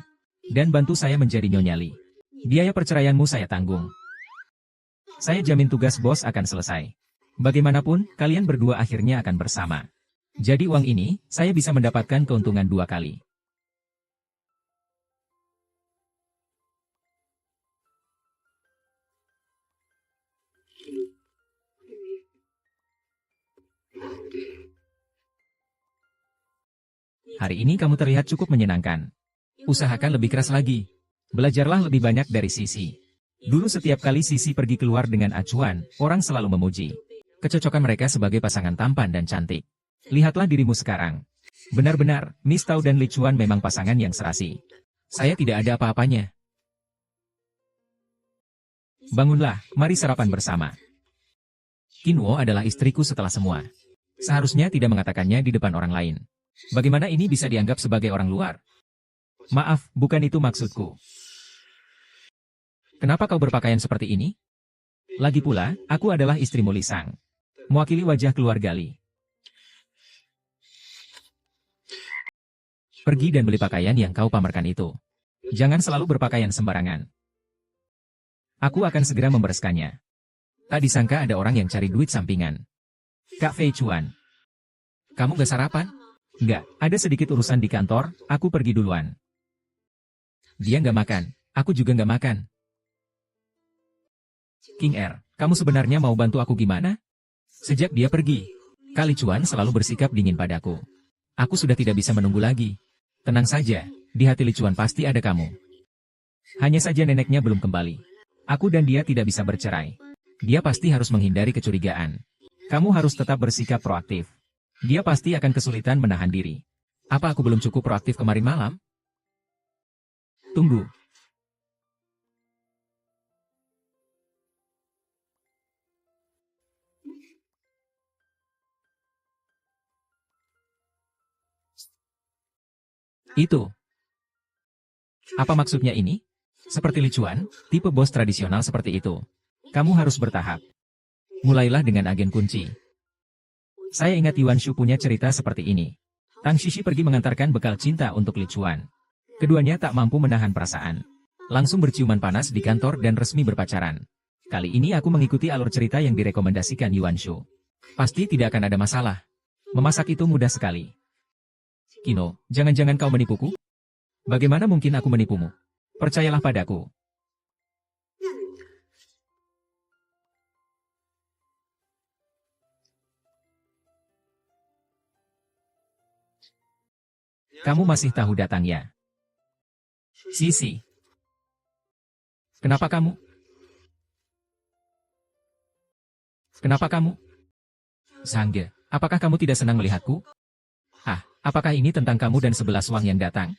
Dan bantu saya menjadi Nyonya Li. Biaya perceraianmu saya tanggung. Saya jamin tugas bos akan selesai. Bagaimanapun, kalian berdua akhirnya akan bersama. Jadi uang ini, saya bisa mendapatkan keuntungan 2 kali. Hari ini kamu terlihat cukup menyenangkan. Usahakan lebih keras lagi. Belajarlah lebih banyak dari Sisi. Dulu setiap kali Sisi pergi keluar dengan acuan, orang selalu memuji kecocokan mereka sebagai pasangan tampan dan cantik. Lihatlah dirimu sekarang. Benar-benar, Miss Tao dan Li Chuan memang pasangan yang serasi. Saya tidak ada apa-apanya. Bangunlah, mari sarapan bersama. Kinwo adalah istriku setelah semua. Seharusnya tidak mengatakannya di depan orang lain. Bagaimana ini bisa dianggap sebagai orang luar? Maaf, bukan itu maksudku. Kenapa kau berpakaian seperti ini? Lagi pula, aku adalah istrimu Li Sang. Mewakili wajah keluarga Li. Pergi dan beli pakaian yang kau pamerkan itu. Jangan selalu berpakaian sembarangan. Aku akan segera membereskannya. Tak disangka ada orang yang cari duit sampingan. Kak Fei Chuan. Kamu gak sarapan? Enggak, ada sedikit urusan di kantor, aku pergi duluan. Dia nggak makan, aku juga nggak makan. King Er, kamu sebenarnya mau bantu aku gimana? Sejak dia pergi, Kak Li Chuan selalu bersikap dingin padaku. Aku sudah tidak bisa menunggu lagi. Tenang saja, di hati Li Chuan pasti ada kamu. Hanya saja neneknya belum kembali. Aku dan dia tidak bisa bercerai. Dia pasti harus menghindari kecurigaan. Kamu harus tetap bersikap proaktif. Dia pasti akan kesulitan menahan diri. Apa aku belum cukup proaktif kemarin malam? Tunggu. Itu. Apa maksudnya ini? Seperti Li Chuan, tipe bos tradisional seperti itu. Kamu harus bertahap. Mulailah dengan agen kunci. Saya ingat Yuan Shu punya cerita seperti ini. Tang Shishi pergi mengantarkan bekal cinta untuk Li Chuan. Keduanya tak mampu menahan perasaan. Langsung berciuman panas di kantor dan resmi berpacaran. Kali ini aku mengikuti alur cerita yang direkomendasikan Yuan Shu. Pasti tidak akan ada masalah. Memasak itu mudah sekali. Kino, jangan-jangan kau menipuku? Bagaimana mungkin aku menipumu? Percayalah padaku. Kamu masih tahu datangnya. Sisi. Kenapa kamu? Kenapa kamu? Sangge, apakah kamu tidak senang melihatku? Ah, apakah ini tentang kamu dan 11 wang yang datang?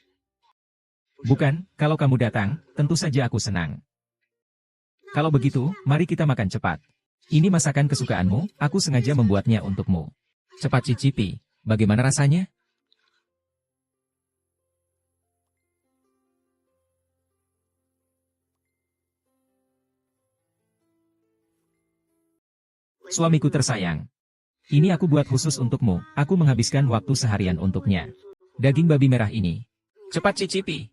Bukan, kalau kamu datang, tentu saja aku senang. Kalau begitu, mari kita makan cepat. Ini masakan kesukaanmu, aku sengaja membuatnya untukmu. Cepat cicipi, bagaimana rasanya? Suamiku tersayang. Ini aku buat khusus untukmu, aku menghabiskan waktu seharian untuknya. Daging babi merah ini. Cepat cicipi.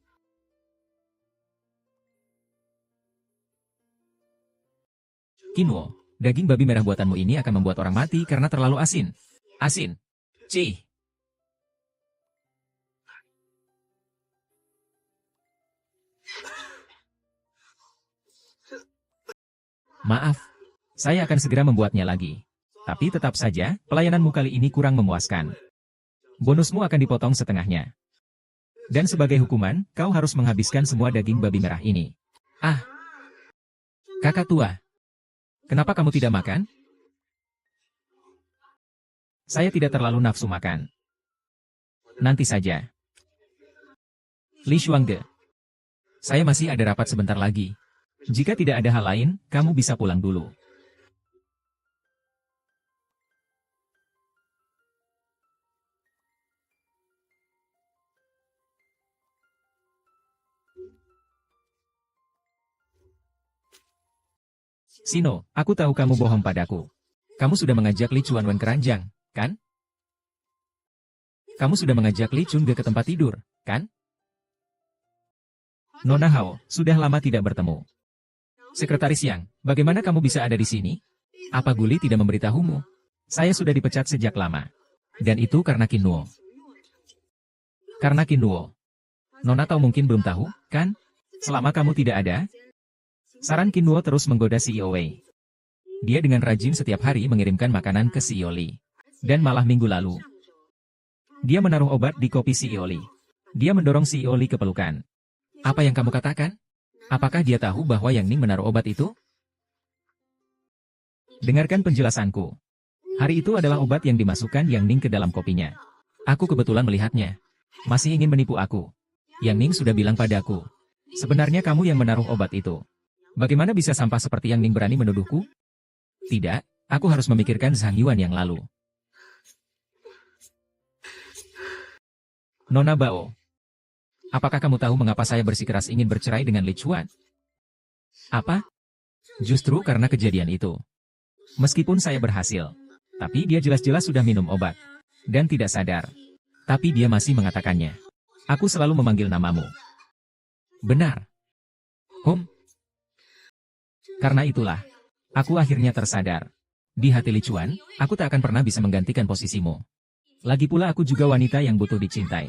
Kinwo, daging babi merah buatanmu ini akan membuat orang mati karena terlalu asin. Asin. Cih. Maaf. Saya akan segera membuatnya lagi. Tapi tetap saja, pelayananmu kali ini kurang memuaskan. Bonusmu akan dipotong setengahnya. Dan sebagai hukuman, kau harus menghabiskan semua daging babi merah ini. Ah, kakak tua. Kenapa kamu tidak makan? Saya tidak terlalu nafsu makan. Nanti saja. Li Shuangge. Saya masih ada rapat sebentar lagi. Jika tidak ada hal lain, kamu bisa pulang dulu. Sino, aku tahu kamu bohong padaku. Kamu sudah mengajak Li Chuanwen ke ranjang, kan? Kamu sudah mengajak Li Chunge ke tempat tidur, kan? Nona Hao, sudah lama tidak bertemu. Sekretaris Yang, bagaimana kamu bisa ada di sini? Apa Guli tidak memberitahumu? Saya sudah dipecat sejak lama. Dan itu karena Kinnuo. Karena Kinnuo. Nona tahu mungkin belum tahu, kan? Selama kamu tidak ada, saran Kinnuo terus menggoda CEO Wei. Dia dengan rajin setiap hari mengirimkan makanan ke CEO Li. Dan malah minggu lalu, dia menaruh obat di kopi CEO Li. Dia mendorong CEO Li ke pelukan. Apa yang kamu katakan? Apakah dia tahu bahwa Yang Ning menaruh obat itu? Dengarkan penjelasanku. Hari itu adalah obat yang dimasukkan Yang Ning ke dalam kopinya. Aku kebetulan melihatnya. Masih ingin menipu aku. Yang Ning sudah bilang padaku. Sebenarnya kamu yang menaruh obat itu. Bagaimana bisa sampah seperti Yang Ning berani menuduhku? Tidak, aku harus memikirkan Zhang Yuan yang lalu. Nona Bao. Apakah kamu tahu mengapa saya bersikeras ingin bercerai dengan Li Chuan? Apa? Justru karena kejadian itu. Meskipun saya berhasil, tapi dia jelas-jelas sudah minum obat. Dan tidak sadar. Tapi dia masih mengatakannya. Aku selalu memanggil namamu. Benar. Karena itulah, aku akhirnya tersadar. Di hati Li Chuan, aku tak akan pernah bisa menggantikan posisimu. Lagi pula aku juga wanita yang butuh dicintai.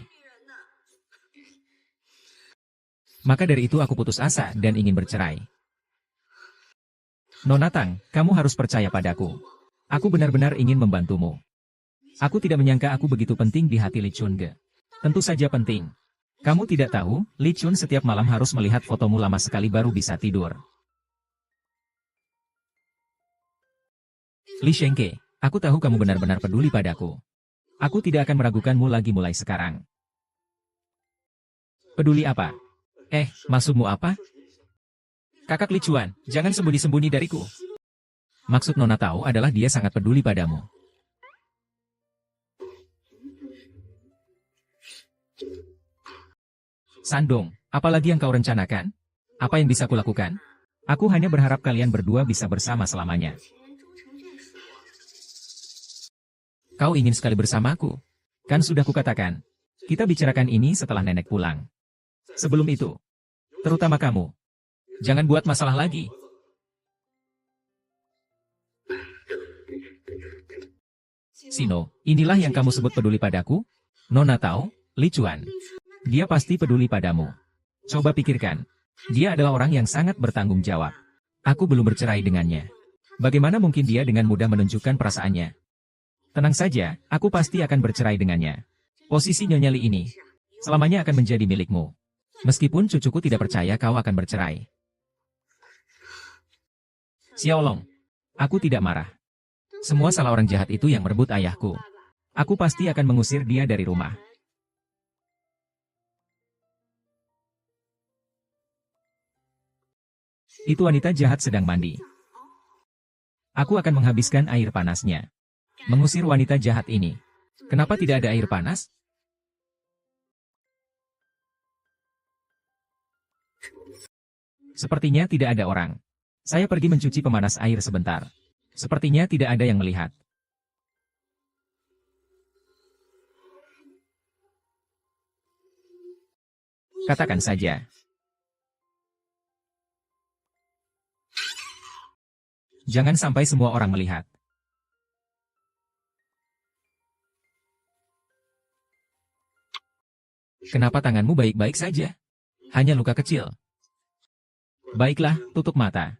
Maka dari itu aku putus asa dan ingin bercerai. Nona Tang, kamu harus percaya padaku. Aku benar-benar ingin membantumu. Aku tidak menyangka aku begitu penting di hati Li Chunge. Tentu saja penting. Kamu tidak tahu, Li Chun setiap malam harus melihat fotomu lama sekali baru bisa tidur. Li Shengke, aku tahu kamu benar-benar peduli padaku. Aku tidak akan meragukanmu lagi mulai sekarang. Peduli apa? Maksudmu apa? Kakak Li Chuan, jangan sembunyi-sembunyi dariku. Maksud Nona tahu adalah dia sangat peduli padamu. Sandong, apalagi yang kau rencanakan? Apa yang bisa kulakukan? Aku hanya berharap kalian berdua bisa bersama selamanya. Kau ingin sekali bersamaku? Kan sudah kukatakan. Kita bicarakan ini setelah nenek pulang. Sebelum itu, terutama kamu, jangan buat masalah lagi. Sino, inilah yang kamu sebut peduli padaku? Nona tahu, Li Chuan. Dia pasti peduli padamu. Coba pikirkan. Dia adalah orang yang sangat bertanggung jawab. Aku belum bercerai dengannya. Bagaimana mungkin dia dengan mudah menunjukkan perasaannya? Tenang saja, aku pasti akan bercerai dengannya. Posisi Nyonya Li ini, selamanya akan menjadi milikmu. Meskipun cucuku tidak percaya kau akan bercerai. Xiaolong, aku tidak marah. Semua salah orang jahat itu yang merebut ayahku. Aku pasti akan mengusir dia dari rumah. Itu wanita jahat sedang mandi. Aku akan menghabiskan air panasnya. Mengusir wanita jahat ini. Kenapa tidak ada air panas? Sepertinya tidak ada orang. Saya pergi mencuci pemanas air sebentar. Sepertinya tidak ada yang melihat. Katakan saja. Jangan sampai semua orang melihat. Kenapa tanganmu baik-baik saja? Hanya luka kecil. Baiklah, tutup mata.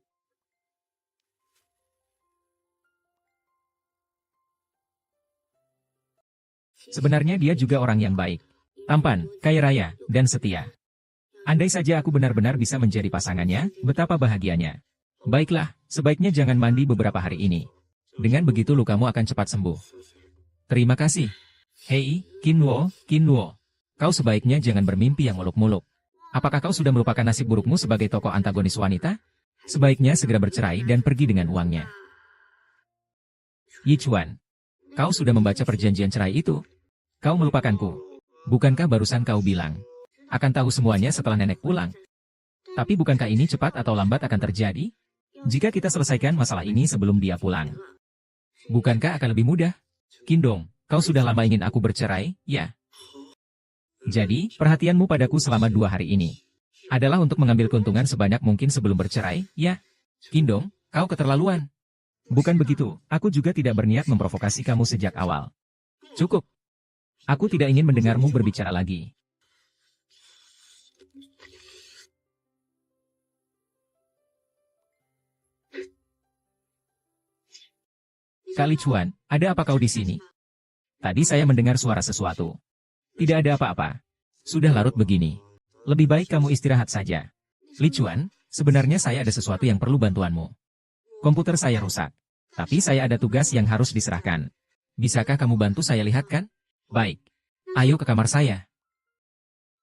Sebenarnya dia juga orang yang baik, tampan, kaya raya, dan setia. Andai saja aku benar-benar bisa menjadi pasangannya, betapa bahagianya. Baiklah, sebaiknya jangan mandi beberapa hari ini. Dengan begitu lukamu akan cepat sembuh. Terima kasih. Hei, Kinwo, Kinwo. Kau sebaiknya jangan bermimpi yang muluk-muluk. Apakah kau sudah melupakan nasib burukmu sebagai tokoh antagonis wanita? Sebaiknya segera bercerai dan pergi dengan uangnya. Yichuan, kau sudah membaca perjanjian cerai itu? Kau melupakanku. Bukankah barusan kau bilang akan tahu semuanya setelah nenek pulang? Tapi bukankah ini cepat atau lambat akan terjadi? Jika kita selesaikan masalah ini sebelum dia pulang, bukankah akan lebih mudah? Kindong, kau sudah lama ingin aku bercerai, ya? Jadi, perhatianmu padaku selama 2 hari ini adalah untuk mengambil keuntungan sebanyak mungkin sebelum bercerai, ya? Kindong, kau keterlaluan. Bukan begitu, aku juga tidak berniat memprovokasi kamu sejak awal. Cukup. Aku tidak ingin mendengarmu berbicara lagi. Kak Lichuan, ada apa kau di sini? Tadi saya mendengar suara sesuatu. Tidak ada apa-apa. Sudah larut begini. Lebih baik kamu istirahat saja. Lichuan, sebenarnya saya ada sesuatu yang perlu bantuanmu. Komputer saya rusak. Tapi saya ada tugas yang harus diserahkan. Bisakah kamu bantu saya lihatkan? Baik. Ayo ke kamar saya.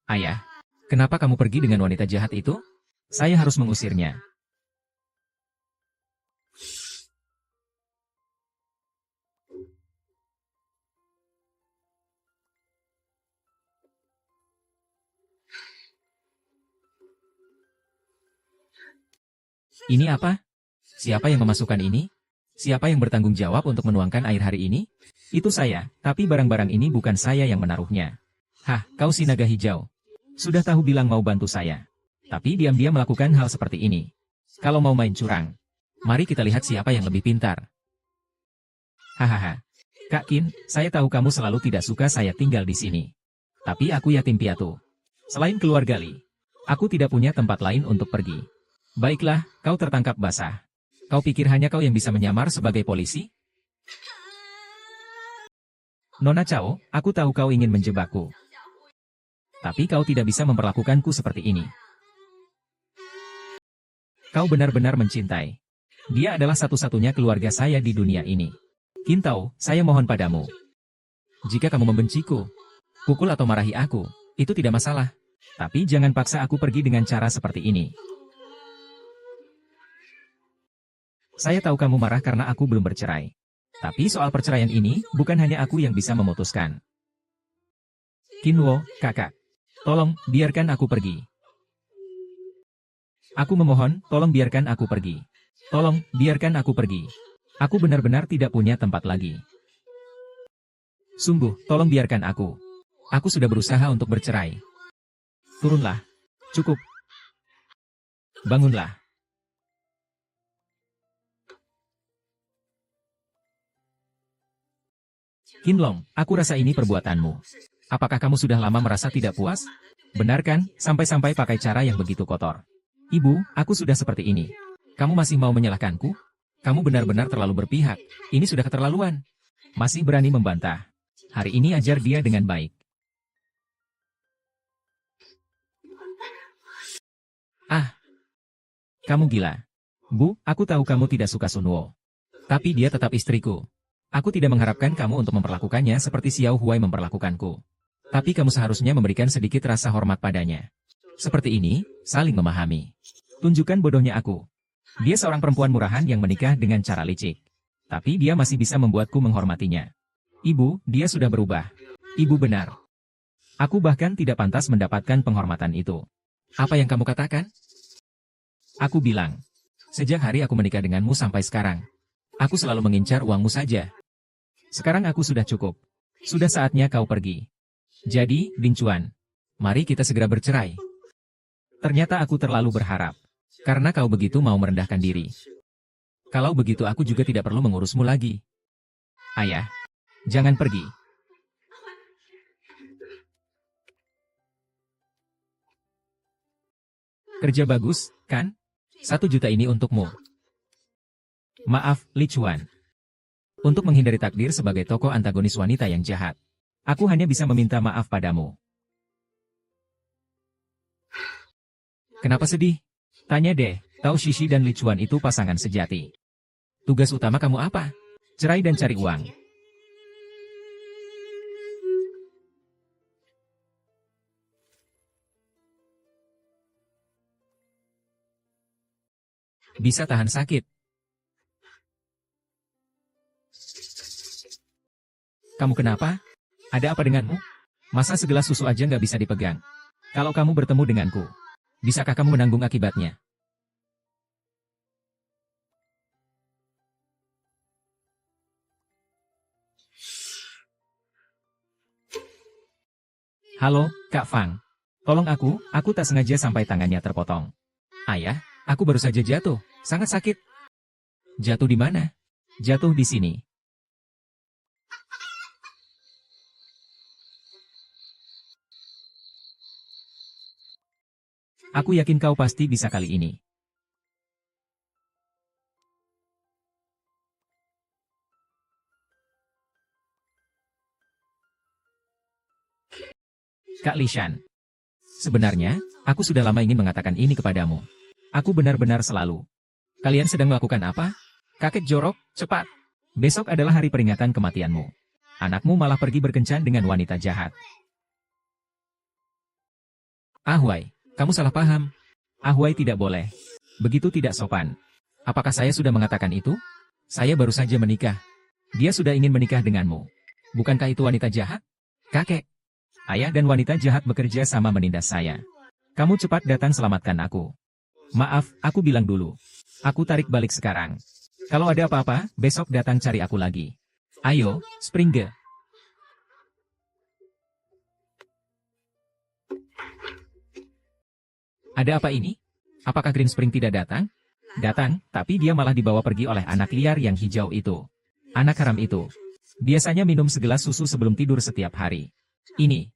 Ayah, kenapa kamu pergi dengan wanita jahat itu? Saya harus mengusirnya. Ini apa? Siapa yang memasukkan ini? Siapa yang bertanggung jawab untuk menuangkan air hari ini? Itu saya, tapi barang-barang ini bukan saya yang menaruhnya. Hah, kau si naga hijau. Sudah tahu bilang mau bantu saya. Tapi diam-diam melakukan hal seperti ini. Kalau mau main curang, mari kita lihat siapa yang lebih pintar. Hahaha. Kak Qin, saya tahu kamu selalu tidak suka saya tinggal di sini. Tapi aku yatim piatu. Selain keluarga Li, aku tidak punya tempat lain untuk pergi. Baiklah, kau tertangkap basah. Kau pikir hanya kau yang bisa menyamar sebagai polisi? Nona Chao, aku tahu kau ingin menjebakku. Tapi kau tidak bisa memperlakukanku seperti ini. Kau benar-benar mencintai. Dia adalah satu-satunya keluarga saya di dunia ini. Qintao, saya mohon padamu. Jika kamu membenciku, pukul atau marahi aku, itu tidak masalah. Tapi jangan paksa aku pergi dengan cara seperti ini. Saya tahu kamu marah karena aku belum bercerai. Tapi soal perceraian ini, bukan hanya aku yang bisa memutuskan. Kinwo, kakak. Tolong, biarkan aku pergi. Aku memohon, tolong biarkan aku pergi. Tolong, biarkan aku pergi. Aku benar-benar tidak punya tempat lagi. Sungguh, tolong biarkan aku. Aku sudah berusaha untuk bercerai. Turunlah. Cukup. Bangunlah. Qinlong, aku rasa ini perbuatanmu. Apakah kamu sudah lama merasa tidak puas? Benar kan, sampai-sampai pakai cara yang begitu kotor. Ibu, aku sudah seperti ini. Kamu masih mau menyalahkanku? Kamu benar-benar terlalu berpihak. Ini sudah keterlaluan. Masih berani membantah. Hari ini ajar dia dengan baik. Ah, kamu gila. Bu, aku tahu kamu tidak suka Sunwo. Tapi dia tetap istriku. Aku tidak mengharapkan kamu untuk memperlakukannya seperti Xiao Huai memperlakukanku. Tapi kamu seharusnya memberikan sedikit rasa hormat padanya. Seperti ini, saling memahami. Tunjukkan bodohnya aku. Dia seorang perempuan murahan yang menikah dengan cara licik. Tapi dia masih bisa membuatku menghormatinya. Ibu, dia sudah berubah. Ibu benar. Aku bahkan tidak pantas mendapatkan penghormatan itu. Apa yang kamu katakan? Aku bilang, sejak hari aku menikah denganmu sampai sekarang, aku selalu mengincar uangmu saja. Sekarang aku sudah cukup. Sudah saatnya kau pergi. Jadi, Lin Chuan, mari kita segera bercerai. Ternyata aku terlalu berharap. Karena kau begitu mau merendahkan diri. Kalau begitu aku juga tidak perlu mengurusmu lagi. Ayah, jangan pergi. Kerja bagus, kan? 1 juta ini untukmu. Maaf, Li Chuan. Untuk menghindari takdir sebagai tokoh antagonis wanita yang jahat, aku hanya bisa meminta maaf padamu. Kenapa sedih? Tanya deh, Tao Shishi dan Li Chuan itu pasangan sejati. Tugas utama kamu apa? Cerai dan cari uang. Bisa tahan sakit. Kamu kenapa? Ada apa denganmu? Masa segelas susu aja nggak bisa dipegang? Kalau kamu bertemu denganku, bisakah kamu menanggung akibatnya? Halo, Kak Fang. Tolong aku tak sengaja sampai tangannya terpotong. Ayah, aku baru saja jatuh, sangat sakit. Jatuh di mana? Jatuh di sini. Aku yakin kau pasti bisa kali ini. Kak Lishan. Sebenarnya, aku sudah lama ingin mengatakan ini kepadamu. Aku benar-benar selalu. Kalian sedang melakukan apa? Kakek jorok, cepat. Besok adalah hari peringatan kematianmu. Anakmu malah pergi berkencan dengan wanita jahat. Ahuai, kamu salah paham. Ahuai tidak boleh. Begitu tidak sopan. Apakah saya sudah mengatakan itu? Saya baru saja menikah. Dia sudah ingin menikah denganmu. Bukankah itu wanita jahat? Kakek. Ayah dan wanita jahat bekerja sama menindas saya. Kamu cepat datang selamatkan aku. Maaf, aku bilang dulu. Aku tarik balik sekarang. Kalau ada apa-apa, besok datang cari aku lagi. Ayo, Springe. Ada apa ini? Apakah Green Spring tidak datang? Datang, tapi dia malah dibawa pergi oleh anak liar yang hijau itu. Anak haram itu. Biasanya minum segelas susu sebelum tidur setiap hari. Ini.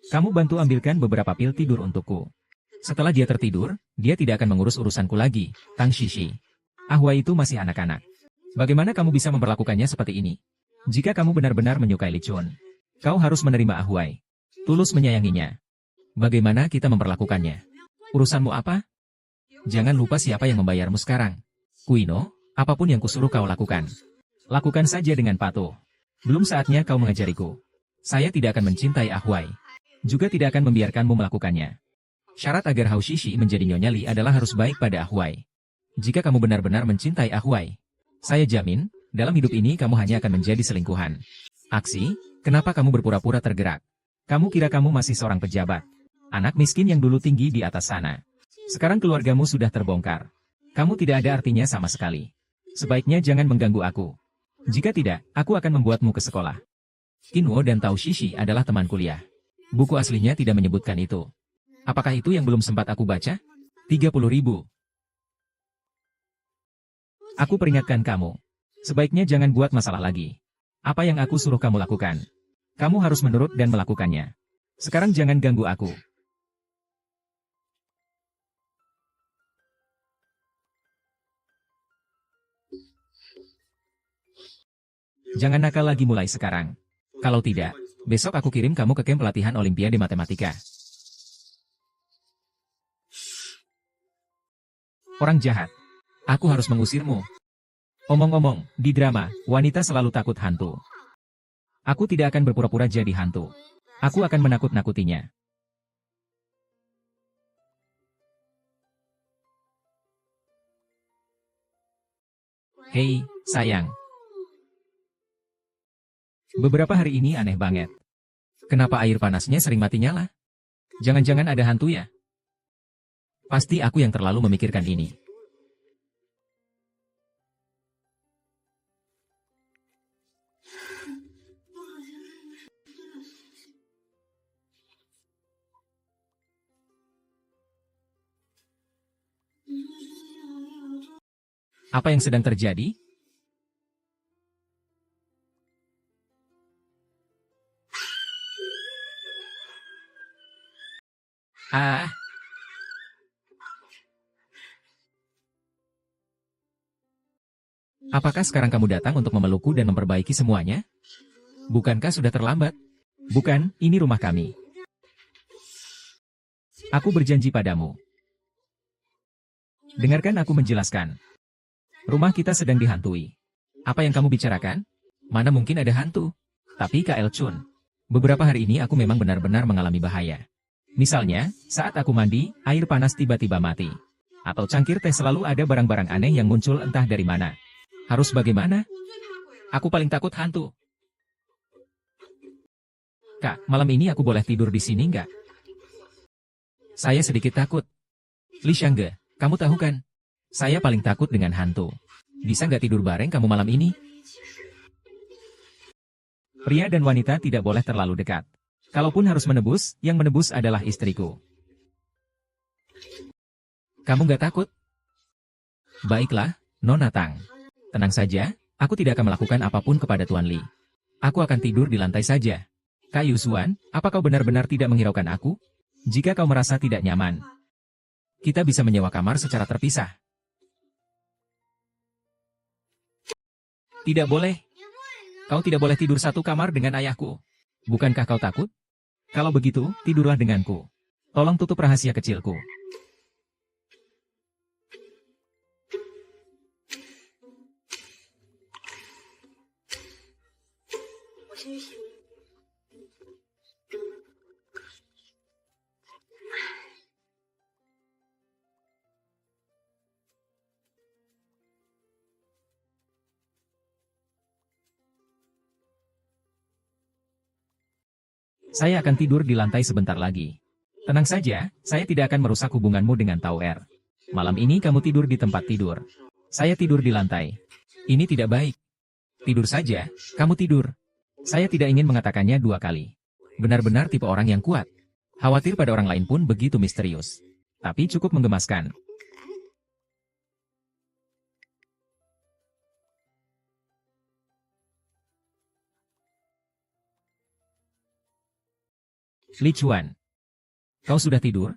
Kamu bantu ambilkan beberapa pil tidur untukku. Setelah dia tertidur, dia tidak akan mengurus urusanku lagi, Tang Shishi. Ahuai itu masih anak-anak. Bagaimana kamu bisa memperlakukannya seperti ini? Jika kamu benar-benar menyukai Li Chun, kau harus menerima Ahuai. Tulus menyayanginya. Bagaimana kita memperlakukannya? Urusanmu apa? Jangan lupa siapa yang membayarmu sekarang. Kuino, apapun yang kusuruh kau lakukan. Lakukan saja dengan patuh. Belum saatnya kau mengajariku. Saya tidak akan mencintai Ahuai. Juga tidak akan membiarkanmu melakukannya. Syarat agar Hao Shishi menjadi Nyonya Li adalah harus baik pada Ahuai. Jika kamu benar-benar mencintai Ahuai, saya jamin, dalam hidup ini kamu hanya akan menjadi selingkuhan. Aksi, kenapa kamu berpura-pura tergerak? Kamu kira kamu masih seorang pejabat? Anak miskin yang dulu tinggi di atas sana. Sekarang keluargamu sudah terbongkar. Kamu tidak ada artinya sama sekali. Sebaiknya jangan mengganggu aku. Jika tidak, aku akan membuatmu ke sekolah. Kinwo dan Tao Shishi adalah teman kuliah. Buku aslinya tidak menyebutkan itu. Apakah itu yang belum sempat aku baca? 30.000. Aku peringatkan kamu. Sebaiknya jangan buat masalah lagi. Apa yang aku suruh kamu lakukan? Kamu harus menurut dan melakukannya. Sekarang jangan ganggu aku. Jangan nakal lagi mulai sekarang. Kalau tidak, besok aku kirim kamu ke kamp pelatihan Olimpiade Matematika. Orang jahat. Aku harus mengusirmu. Omong-omong, di drama, wanita selalu takut hantu. Aku tidak akan berpura-pura jadi hantu. Aku akan menakut-nakutinya. Hei, sayang. Beberapa hari ini aneh banget. Kenapa air panasnya sering mati nyala? Jangan-jangan ada hantu ya? Pasti aku yang terlalu memikirkan ini. Apa yang sedang terjadi? Ah, Apakah sekarang kamu datang untuk memelukku dan memperbaiki semuanya? Bukankah sudah terlambat? Bukan, ini rumah kami. Aku berjanji padamu. Dengarkan aku menjelaskan. Rumah kita sedang dihantui. Apa yang kamu bicarakan? Mana mungkin ada hantu? Tapi Kak Chun, beberapa hari ini aku memang benar-benar mengalami bahaya. Misalnya, saat aku mandi, air panas tiba-tiba mati. Atau cangkir teh selalu ada barang-barang aneh yang muncul entah dari mana. Harus bagaimana? Aku paling takut hantu. Kak, malam ini aku boleh tidur di sini nggak? Saya sedikit takut. Li Xiangge, kamu tahu kan? Saya paling takut dengan hantu. Bisa nggak tidur bareng kamu malam ini? Pria dan wanita tidak boleh terlalu dekat. Kalaupun harus menebus, yang menebus adalah istriku. Kamu nggak takut? Baiklah, Nona Tang. Tenang saja, aku tidak akan melakukan apapun kepada Tuan Li. Aku akan tidur di lantai saja. Kak Yusuan, apa kau benar-benar tidak menghiraukan aku? Jika kau merasa tidak nyaman, kita bisa menyewa kamar secara terpisah. Tidak boleh. Kau tidak boleh tidur satu kamar dengan ayahku. Bukankah kau takut? Kalau begitu, tidurlah denganku. Tolong tutup rahasia kecilku. Saya akan tidur di lantai sebentar lagi. Tenang saja, saya tidak akan merusak hubunganmu dengan Tauer. Malam ini kamu tidur di tempat tidur. Saya tidur di lantai. Ini tidak baik. Tidur saja, kamu tidur. Saya tidak ingin mengatakannya dua kali. Benar-benar tipe orang yang kuat. Khawatir pada orang lain pun begitu misterius. Tapi cukup menggemaskan. Li Chuan, kau sudah tidur?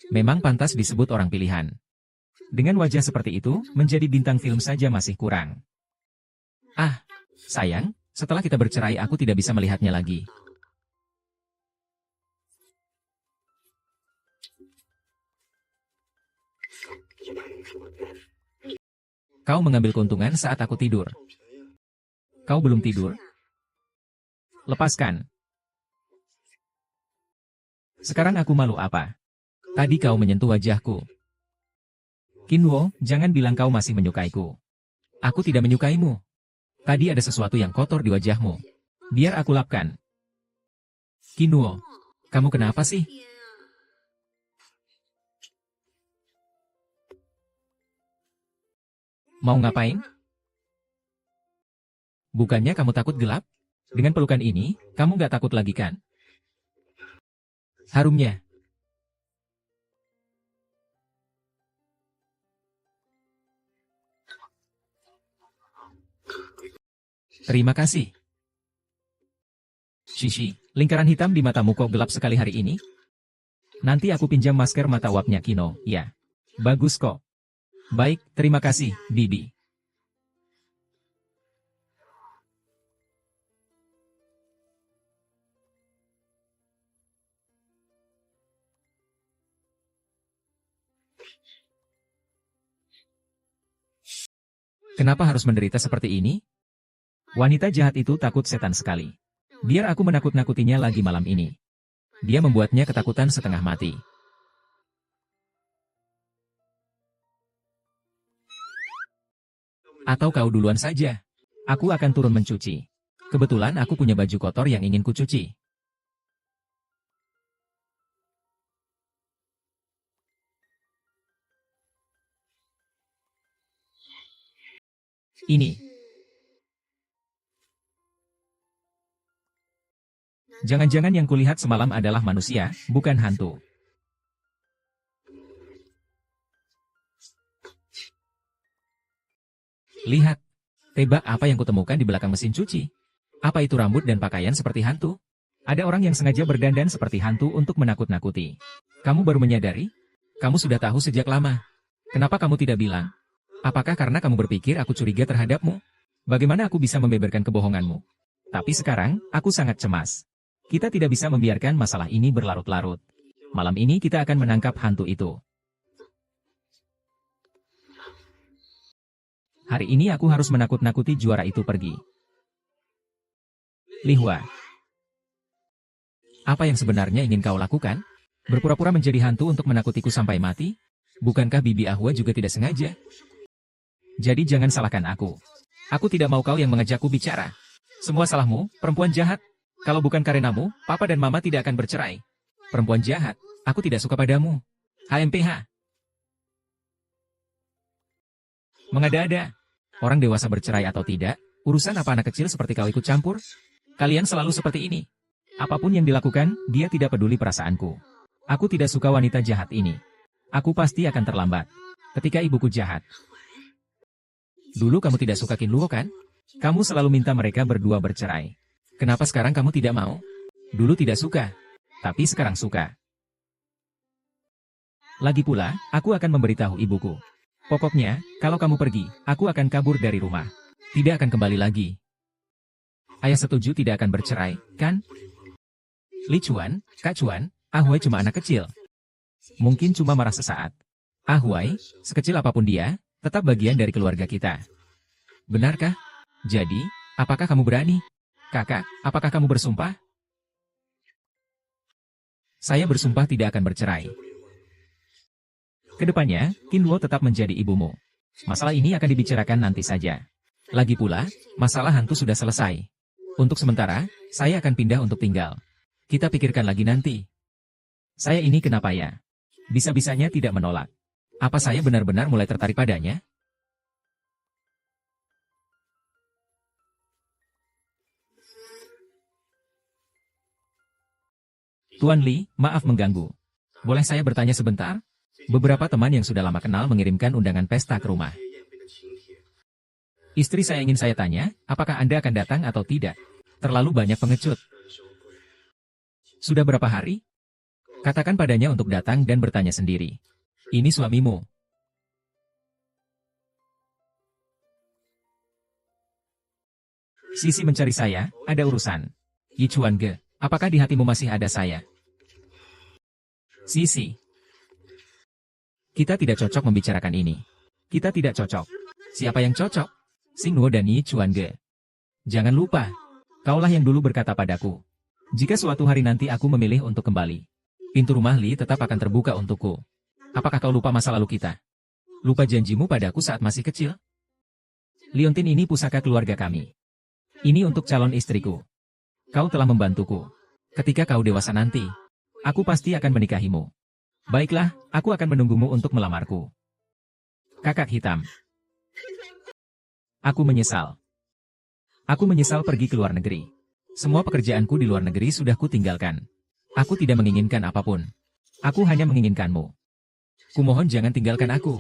Memang pantas disebut orang pilihan. Dengan wajah seperti itu, menjadi bintang film saja masih kurang. Ah, sayang, setelah kita bercerai aku tidak bisa melihatnya lagi. Kau mengambil keuntungan saat aku tidur. Kau belum tidur? Lepaskan. Sekarang aku malu apa? Tadi kau menyentuh wajahku. Kinwo, jangan bilang kau masih menyukaiku. Aku tidak menyukaimu. Tadi ada sesuatu yang kotor di wajahmu. Biar aku lapkan. Kinwo, kamu kenapa sih? Mau ngapain? Bukannya kamu takut gelap? Dengan pelukan ini, kamu gak takut lagi kan? Harumnya. Terima kasih. Shishi, lingkaran hitam di matamu kok gelap sekali hari ini? Nanti aku pinjam masker mata uapnya Kino, ya. Bagus kok. Baik, terima kasih, Bibi. Kenapa harus menderita seperti ini? Wanita jahat itu takut setan sekali. Biar aku menakut-nakutinya lagi malam ini. Dia membuatnya ketakutan setengah mati. Atau kau duluan saja. Aku akan turun mencuci. Kebetulan aku punya baju kotor yang ingin kucuci. Ini. Jangan-jangan yang kulihat semalam adalah manusia, bukan hantu. Lihat. Tebak apa yang kutemukan di belakang mesin cuci? Apa itu rambut dan pakaian seperti hantu? Ada orang yang sengaja berdandan seperti hantu untuk menakut-nakuti. Kamu baru menyadari? Kamu sudah tahu sejak lama. Kenapa kamu tidak bilang? Apakah karena kamu berpikir aku curiga terhadapmu? Bagaimana aku bisa membeberkan kebohonganmu? Tapi sekarang, aku sangat cemas. Kita tidak bisa membiarkan masalah ini berlarut-larut. Malam ini kita akan menangkap hantu itu. Hari ini aku harus menakut-nakuti juara itu pergi. Li Hua. Apa yang sebenarnya ingin kau lakukan? Berpura-pura menjadi hantu untuk menakutiku sampai mati? Bukankah Bibi Ahwa juga tidak sengaja? Jadi jangan salahkan aku. Aku tidak mau kau yang mengajakku bicara. Semua salahmu, perempuan jahat. Kalau bukan karenamu, Papa dan Mama tidak akan bercerai. Perempuan jahat, aku tidak suka padamu. HMPH. Mengada-ada. Orang dewasa bercerai atau tidak, urusan apa anak kecil seperti kau ikut campur? Kalian selalu seperti ini. Apapun yang dilakukan, dia tidak peduli perasaanku. Aku tidak suka wanita jahat ini. Aku pasti akan terlambat. Ketika ibuku jahat. Dulu kamu tidak suka Qin Luo kan? Kamu selalu minta mereka berdua bercerai. Kenapa sekarang kamu tidak mau? Dulu tidak suka. Tapi sekarang suka. Lagi pula, aku akan memberitahu ibuku. Pokoknya, kalau kamu pergi, aku akan kabur dari rumah. Tidak akan kembali lagi. Ayah setuju tidak akan bercerai, kan? Li Chuan, Kak Chuan, Ahuai cuma anak kecil. Mungkin cuma marah sesaat. Ahuai, sekecil apapun dia, tetap bagian dari keluarga kita. Benarkah? Jadi, apakah kamu berani? Kakak, apakah kamu bersumpah? Saya bersumpah tidak akan bercerai. Kedepannya, Qin Luo tetap menjadi ibumu. Masalah ini akan dibicarakan nanti saja. Lagi pula, masalah hantu sudah selesai. Untuk sementara, saya akan pindah untuk tinggal. Kita pikirkan lagi nanti. Saya ini kenapa ya? Bisa-bisanya tidak menolak. Apa saya benar-benar mulai tertarik padanya? Tuan Li, maaf mengganggu. Boleh saya bertanya sebentar? Beberapa teman yang sudah lama kenal mengirimkan undangan pesta ke rumah. Istri saya ingin saya tanya, apakah Anda akan datang atau tidak? Terlalu banyak pengecut. Sudah berapa hari? Katakan padanya untuk datang dan bertanya sendiri. Ini suamimu. Sisi mencari saya, ada urusan. Yi Chuan Ge, apakah di hatimu masih ada saya? Sisi. Kita tidak cocok membicarakan ini. Kita tidak cocok. Siapa yang cocok? Xing Nuo dan Yi Chuan Ge. Jangan lupa, kaulah yang dulu berkata padaku. Jika suatu hari nanti aku memilih untuk kembali, pintu rumah Li tetap akan terbuka untukku. Apakah kau lupa masa lalu kita? Lupa janjimu padaku saat masih kecil? Liontin ini pusaka keluarga kami. Ini untuk calon istriku. Kau telah membantuku. Ketika kau dewasa nanti, aku pasti akan menikahimu. Baiklah, aku akan menunggumu untuk melamarku. Kakak hitam. Aku menyesal. Aku menyesal pergi ke luar negeri. Semua pekerjaanku di luar negeri sudah kutinggalkan. Aku tidak menginginkan apapun. Aku hanya menginginkanmu. Kumohon jangan tinggalkan aku.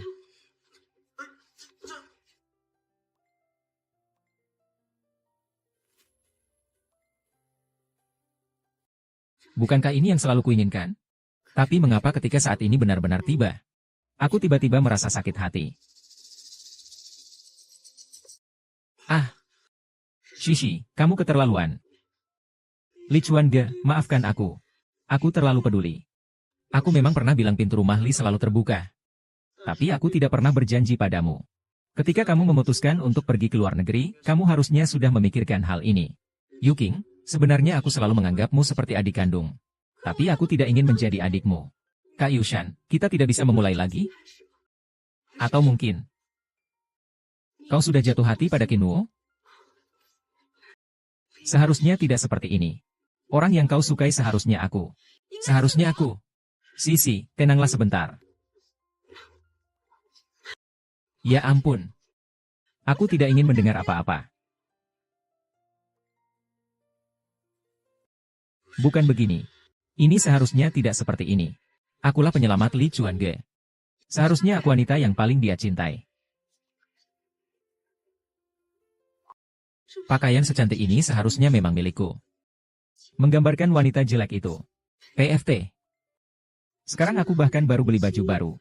Bukankah ini yang selalu kuinginkan? Tapi mengapa ketika saat ini benar-benar tiba? Aku tiba-tiba merasa sakit hati. Ah! Shishi, kamu keterlaluan. Li Chuan Ge, maafkan aku. Aku terlalu peduli. Aku memang pernah bilang pintu rumah Li selalu terbuka. Tapi aku tidak pernah berjanji padamu. Ketika kamu memutuskan untuk pergi ke luar negeri, kamu harusnya sudah memikirkan hal ini. Yuking, sebenarnya aku selalu menganggapmu seperti adik kandung. Tapi aku tidak ingin menjadi adikmu. Kak Yushan, kita tidak bisa memulai lagi? Atau mungkin kau sudah jatuh hati pada Qin Luo? Seharusnya tidak seperti ini. Orang yang kau sukai seharusnya aku. Seharusnya aku. Sisi, tenanglah sebentar. Ya ampun. Aku tidak ingin mendengar apa-apa. Bukan begini. Ini seharusnya tidak seperti ini. Akulah penyelamat Li Chuan Ge. Seharusnya aku wanita yang paling dia cintai. Pakaian secantik ini seharusnya memang milikku. Menggambarkan wanita jelek itu. PFT. Sekarang aku bahkan baru beli baju baru.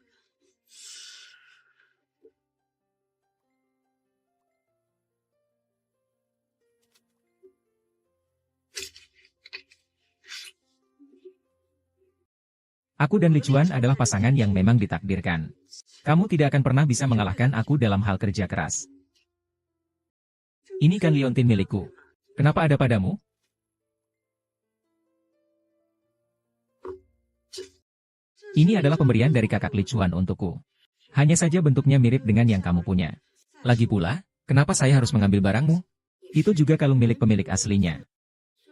Aku dan Li Chuan adalah pasangan yang memang ditakdirkan. Kamu tidak akan pernah bisa mengalahkan aku dalam hal kerja keras. Ini kan liontin milikku. Kenapa ada padamu? Ini adalah pemberian dari kakak Li Chuan untukku. Hanya saja bentuknya mirip dengan yang kamu punya. Lagi pula, kenapa saya harus mengambil barangmu? Itu juga kalung milik pemilik aslinya.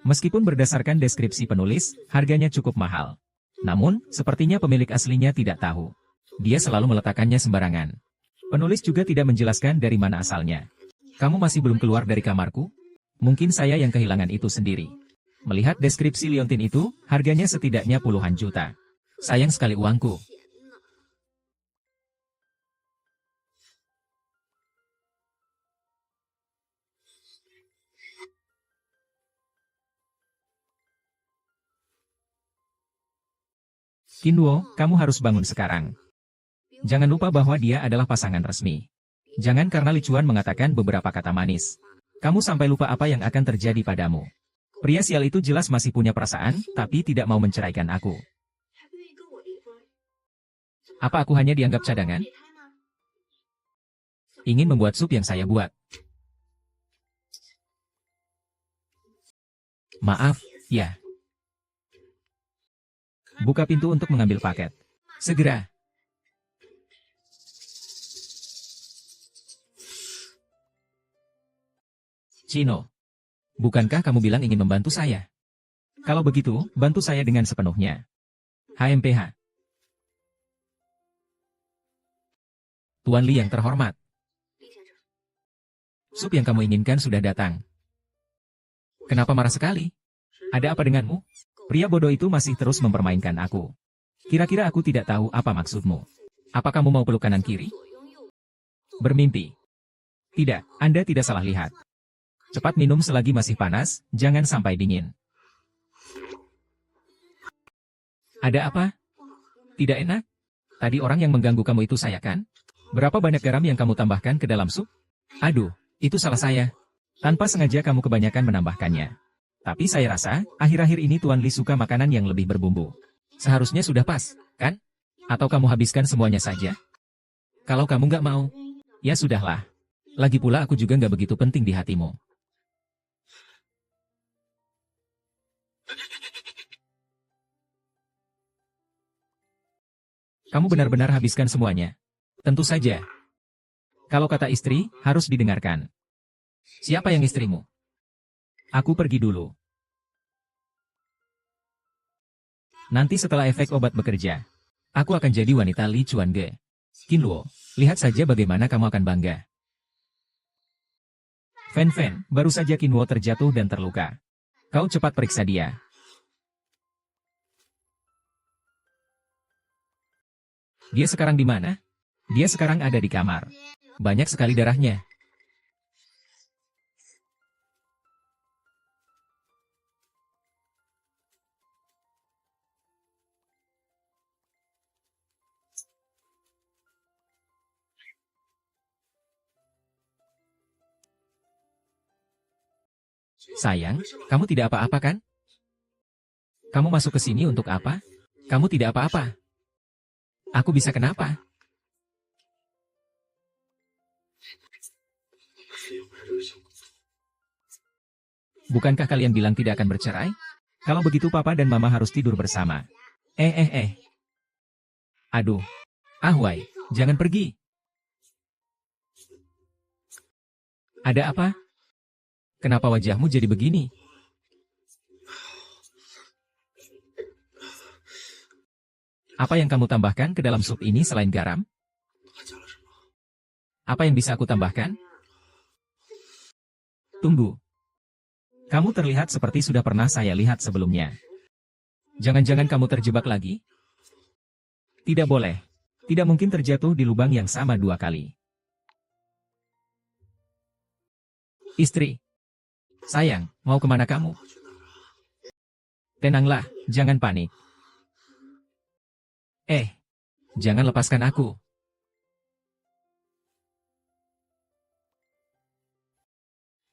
Meskipun berdasarkan deskripsi penulis, harganya cukup mahal. Namun, sepertinya pemilik aslinya tidak tahu. Dia selalu meletakkannya sembarangan. Penulis juga tidak menjelaskan dari mana asalnya. Kamu masih belum keluar dari kamarku? Mungkin saya yang kehilangan itu sendiri. Melihat deskripsi liontin itu, harganya setidaknya puluhan juta. Sayang sekali uangku. Kinwo, kamu harus bangun sekarang. Jangan lupa bahwa dia adalah pasangan resmi. Jangan karena Li Chuan mengatakan beberapa kata manis. Kamu sampai lupa apa yang akan terjadi padamu. Pria sial itu jelas masih punya perasaan, tapi tidak mau menceraikan aku. Apa aku hanya dianggap cadangan? Ingin membuat sup yang saya buat. Maaf, ya. Buka pintu untuk mengambil paket. Segera. Chino. Bukankah kamu bilang ingin membantu saya? Kalau begitu, bantu saya dengan sepenuhnya. HMPH. Tuan Li yang terhormat. Sup yang kamu inginkan sudah datang. Kenapa marah sekali? Ada apa denganmu? Pria bodoh itu masih terus mempermainkan aku. Kira-kira aku tidak tahu apa maksudmu. Apa kamu mau peluk kanan kiri? Bermimpi. Tidak, Anda tidak salah lihat. Cepat minum selagi masih panas, jangan sampai dingin. Ada apa? Tidak enak? Tadi orang yang mengganggu kamu itu saya kan? Berapa banyak garam yang kamu tambahkan ke dalam sup? Aduh, itu salah saya. Tanpa sengaja kamu kebanyakan menambahkannya. Tapi saya rasa, akhir-akhir ini Tuan Li suka makanan yang lebih berbumbu. Seharusnya sudah pas, kan? Atau kamu habiskan semuanya saja? Kalau kamu nggak mau, ya sudahlah. Lagi pula aku juga nggak begitu penting di hatimu. Kamu benar-benar habiskan semuanya. Tentu saja. Kalau kata istri, harus didengarkan. Siapa yang istrimu? Aku pergi dulu. Nanti setelah efek obat bekerja, aku akan jadi wanita Li Chuan Ge. Kinluo, lihat saja bagaimana kamu akan bangga. Fen Fen, baru saja Kinluo terjatuh dan terluka. Kau cepat periksa dia. Dia sekarang di mana? Dia sekarang ada di kamar. Banyak sekali darahnya. Sayang, kamu tidak apa-apa kan? Kamu masuk ke sini untuk apa? Kamu tidak apa-apa. Aku bisa kenapa? Bukankah kalian bilang tidak akan bercerai? Kalau begitu papa dan mama harus tidur bersama. Aduh. Ahwai, jangan pergi. Ada apa? Kenapa wajahmu jadi begini? Apa yang kamu tambahkan ke dalam sup ini selain garam? Apa yang bisa aku tambahkan? Tunggu. Kamu terlihat seperti sudah pernah saya lihat sebelumnya. Jangan-jangan kamu terjebak lagi? Tidak boleh. Tidak mungkin terjatuh di lubang yang sama 2 kali. Istri. Sayang, mau kemana kamu? Tenanglah, jangan panik. Jangan lepaskan aku.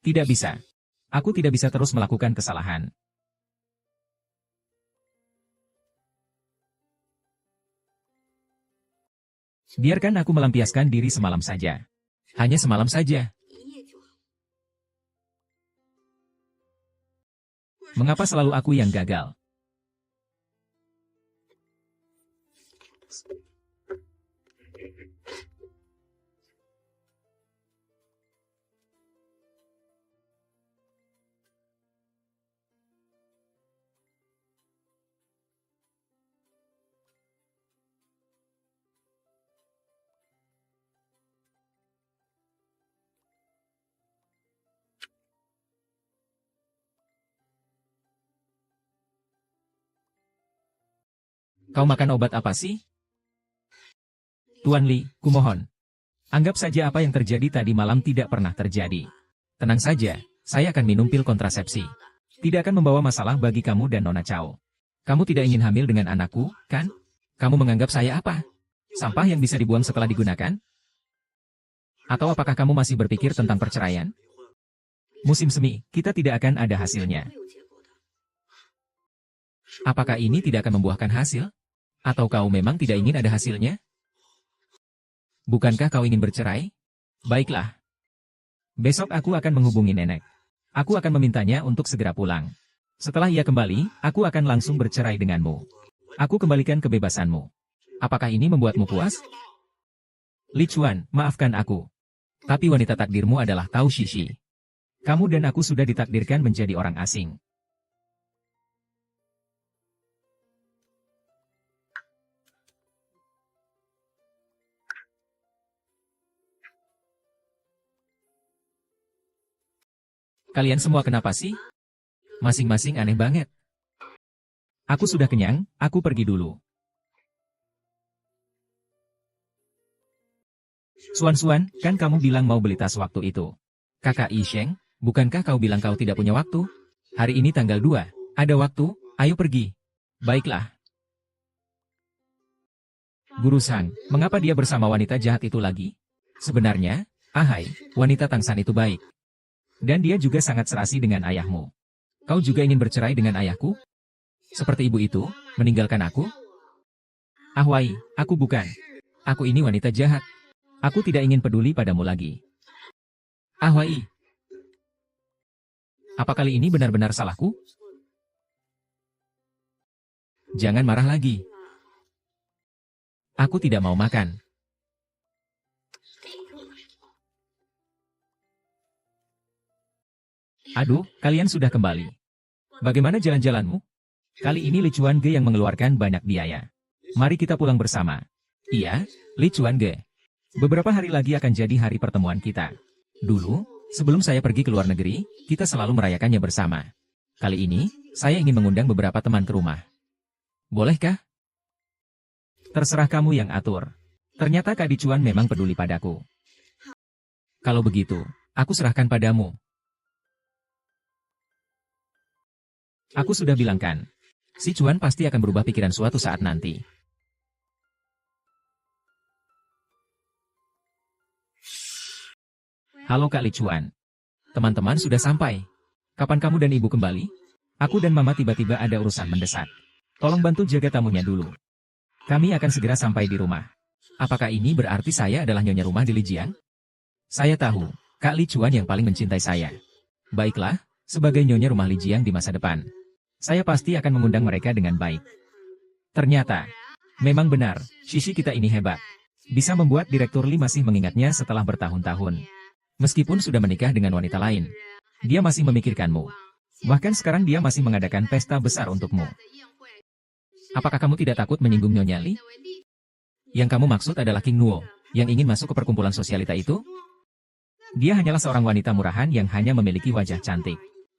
Tidak bisa. Aku tidak bisa terus melakukan kesalahan. Biarkan aku melampiaskan diri semalam saja. Hanya semalam saja. Mengapa selalu aku yang gagal? Kau makan obat apa sih? Tuan Li, kumohon. Anggap saja apa yang terjadi tadi malam tidak pernah terjadi. Tenang saja, saya akan minum pil kontrasepsi. Tidak akan membawa masalah bagi kamu dan Nona Chao. Kamu tidak ingin hamil dengan anakku, kan? Kamu menganggap saya apa? Sampah yang bisa dibuang setelah digunakan? Atau apakah kamu masih berpikir tentang perceraian? Musim semi, kita tidak akan ada hasilnya. Apakah ini tidak akan membuahkan hasil? Atau kau memang tidak ingin ada hasilnya? Bukankah kau ingin bercerai? Baiklah. Besok aku akan menghubungi nenek. Aku akan memintanya untuk segera pulang. Setelah ia kembali, aku akan langsung bercerai denganmu. Aku kembalikan kebebasanmu. Apakah ini membuatmu puas? Li Chuan, maafkan aku. Tapi wanita takdirmu adalah Tao Shishi. Kamu dan aku sudah ditakdirkan menjadi orang asing. Kalian semua kenapa sih? Masing-masing aneh banget. Aku sudah kenyang, aku pergi dulu. Suan-Suan, kan kamu bilang mau beli tas waktu itu. Kakak Isheng, bukankah kau bilang kau tidak punya waktu? Hari ini tanggal 2, ada waktu, ayo pergi. Baiklah. Guru Sang, mengapa dia bersama wanita jahat itu lagi? Sebenarnya, ahai, wanita Tangsan itu baik. Dan dia juga sangat serasi dengan ayahmu. Kau juga ingin bercerai dengan ayahku? Seperti ibu itu, meninggalkan aku? Ahwai, aku bukan. Aku ini wanita jahat. Aku tidak ingin peduli padamu lagi. Ahwai. Apa kali ini benar-benar salahku? Jangan marah lagi. Aku tidak mau makan. Aduh, kalian sudah kembali. Bagaimana jalan-jalanmu? Kali ini Li Chuan Ge yang mengeluarkan banyak biaya. Mari kita pulang bersama. Iya, Li Chuan Ge. Beberapa hari lagi akan jadi hari pertemuan kita. Dulu, sebelum saya pergi ke luar negeri, kita selalu merayakannya bersama. Kali ini, saya ingin mengundang beberapa teman ke rumah. Bolehkah? Terserah kamu yang atur. Ternyata Kak Di Chuan memang peduli padaku. Kalau begitu, aku serahkan padamu. Aku sudah bilangkan, si Chuan pasti akan berubah pikiran suatu saat nanti. Halo Kak Li Chuan. Teman-teman sudah sampai. Kapan kamu dan ibu kembali? Aku dan mama tiba-tiba ada urusan mendesak. Tolong bantu jaga tamunya dulu. Kami akan segera sampai di rumah. Apakah ini berarti saya adalah nyonya rumah di Lijiang? Saya tahu, Kak Li Chuan yang paling mencintai saya. Baiklah, sebagai nyonya rumah Lijiang di masa depan, saya pasti akan mengundang mereka dengan baik. Ternyata, memang benar, Shishi kita ini hebat. Bisa membuat Direktur Li masih mengingatnya setelah bertahun-tahun. Meskipun sudah menikah dengan wanita lain, dia masih memikirkanmu. Bahkan sekarang dia masih mengadakan pesta besar untukmu. Apakah kamu tidak takut menyinggung Nyonya Li? Yang kamu maksud adalah King Nuo, yang ingin masuk ke perkumpulan sosialita itu? Dia hanyalah seorang wanita murahan yang hanya memiliki wajah cantik.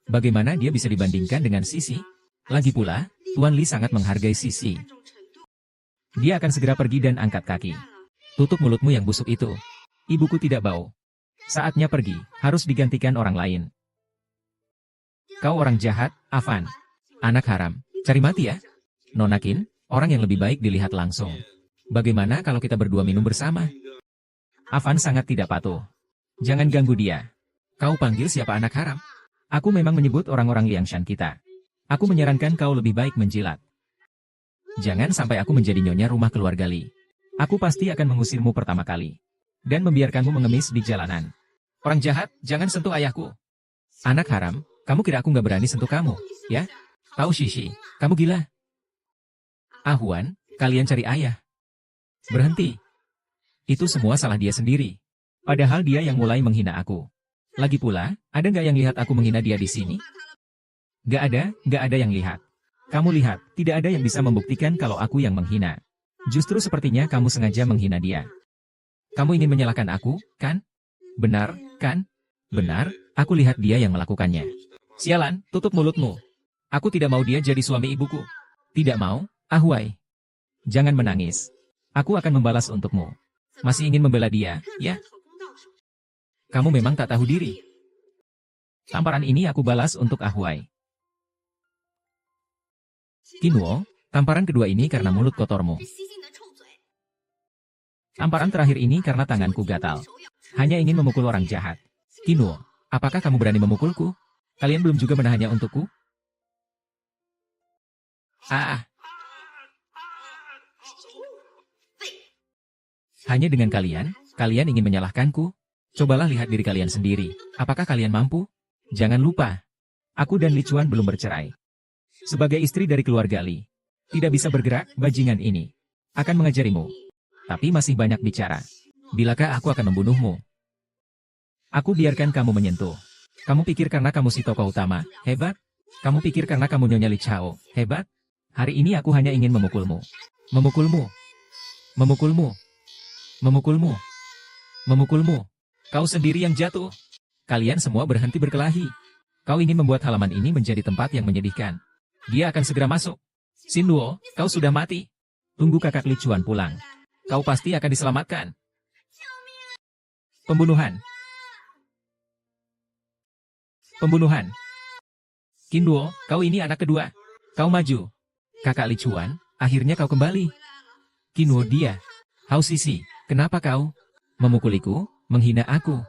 Bagaimana dia bisa dibandingkan dengan Sisi? Lagi pula, Tuan Li sangat menghargai Sisi. Dia akan segera pergi dan angkat kaki. Tutup mulutmu yang busuk itu. Ibuku tidak bau. Saatnya pergi, harus digantikan orang lain. Kau orang jahat, Avan. Anak haram. Cari mati ya? Nona Qin, orang yang lebih baik dilihat langsung. Bagaimana kalau kita berdua minum bersama? Avan sangat tidak patuh. Jangan ganggu dia. Kau panggil siapa anak haram? Aku memang menyebut orang-orang Liangshan kita. Aku menyarankan kau lebih baik menjilat. Jangan sampai aku menjadi nyonya rumah keluarga Li. Aku pasti akan mengusirmu pertama kali. Dan membiarkanmu mengemis di jalanan. Orang jahat, jangan sentuh ayahku. Anak haram, kamu kira aku nggak berani sentuh kamu, ya? Tahu Shishi, kamu gila. Ahuan, kalian cari ayah. Berhenti. Itu semua salah dia sendiri. Padahal dia yang mulai menghina aku. Lagi pula, ada nggak yang lihat aku menghina dia di sini? Nggak ada yang lihat. Kamu lihat, tidak ada yang bisa membuktikan kalau aku yang menghina. Justru sepertinya kamu sengaja menghina dia. Kamu ingin menyalahkan aku, kan? Benar, kan? Benar, aku lihat dia yang melakukannya. Sialan, tutup mulutmu. Aku tidak mau dia jadi suami ibuku. Tidak mau, Ahuai. Jangan menangis. Aku akan membalas untukmu. Masih ingin membela dia, ya? Kamu memang tak tahu diri. Tamparan ini aku balas untuk Ahuai. Qinwo, tamparan kedua ini karena mulut kotormu. Tamparan terakhir ini karena tanganku gatal. Hanya ingin memukul orang jahat. Qinwo, apakah kamu berani memukulku? Kalian belum juga menahannya untukku? Hanya dengan kalian ingin menyalahkanku? Cobalah lihat diri kalian sendiri. Apakah kalian mampu? Jangan lupa, aku dan Li Chuan belum bercerai. Sebagai istri dari keluarga Li, tidak bisa bergerak, bajingan ini akan mengajarimu. Tapi masih banyak bicara. Bilakah aku akan membunuhmu? Aku biarkan kamu menyentuh. Kamu pikir karena kamu si tokoh utama, hebat? Kamu pikir karena kamu Nyonya Li Chao, hebat? Hari ini aku hanya ingin memukulmu. Memukulmu. Memukulmu. Memukulmu. Memukulmu. Kau sendiri yang jatuh. Kalian semua berhenti berkelahi. Kau ingin membuat halaman ini menjadi tempat yang menyedihkan. Dia akan segera masuk. Xin Luo, kau sudah mati. Tunggu kakak Li Chuan pulang. Kau pasti akan diselamatkan. Pembunuhan. Pembunuhan. Qin Duo, kau ini anak kedua. Kau maju. Kakak Li Chuan, akhirnya kau kembali. Qin Duo dia. Hao Sisi, kenapa kau memukuliku, menghina aku,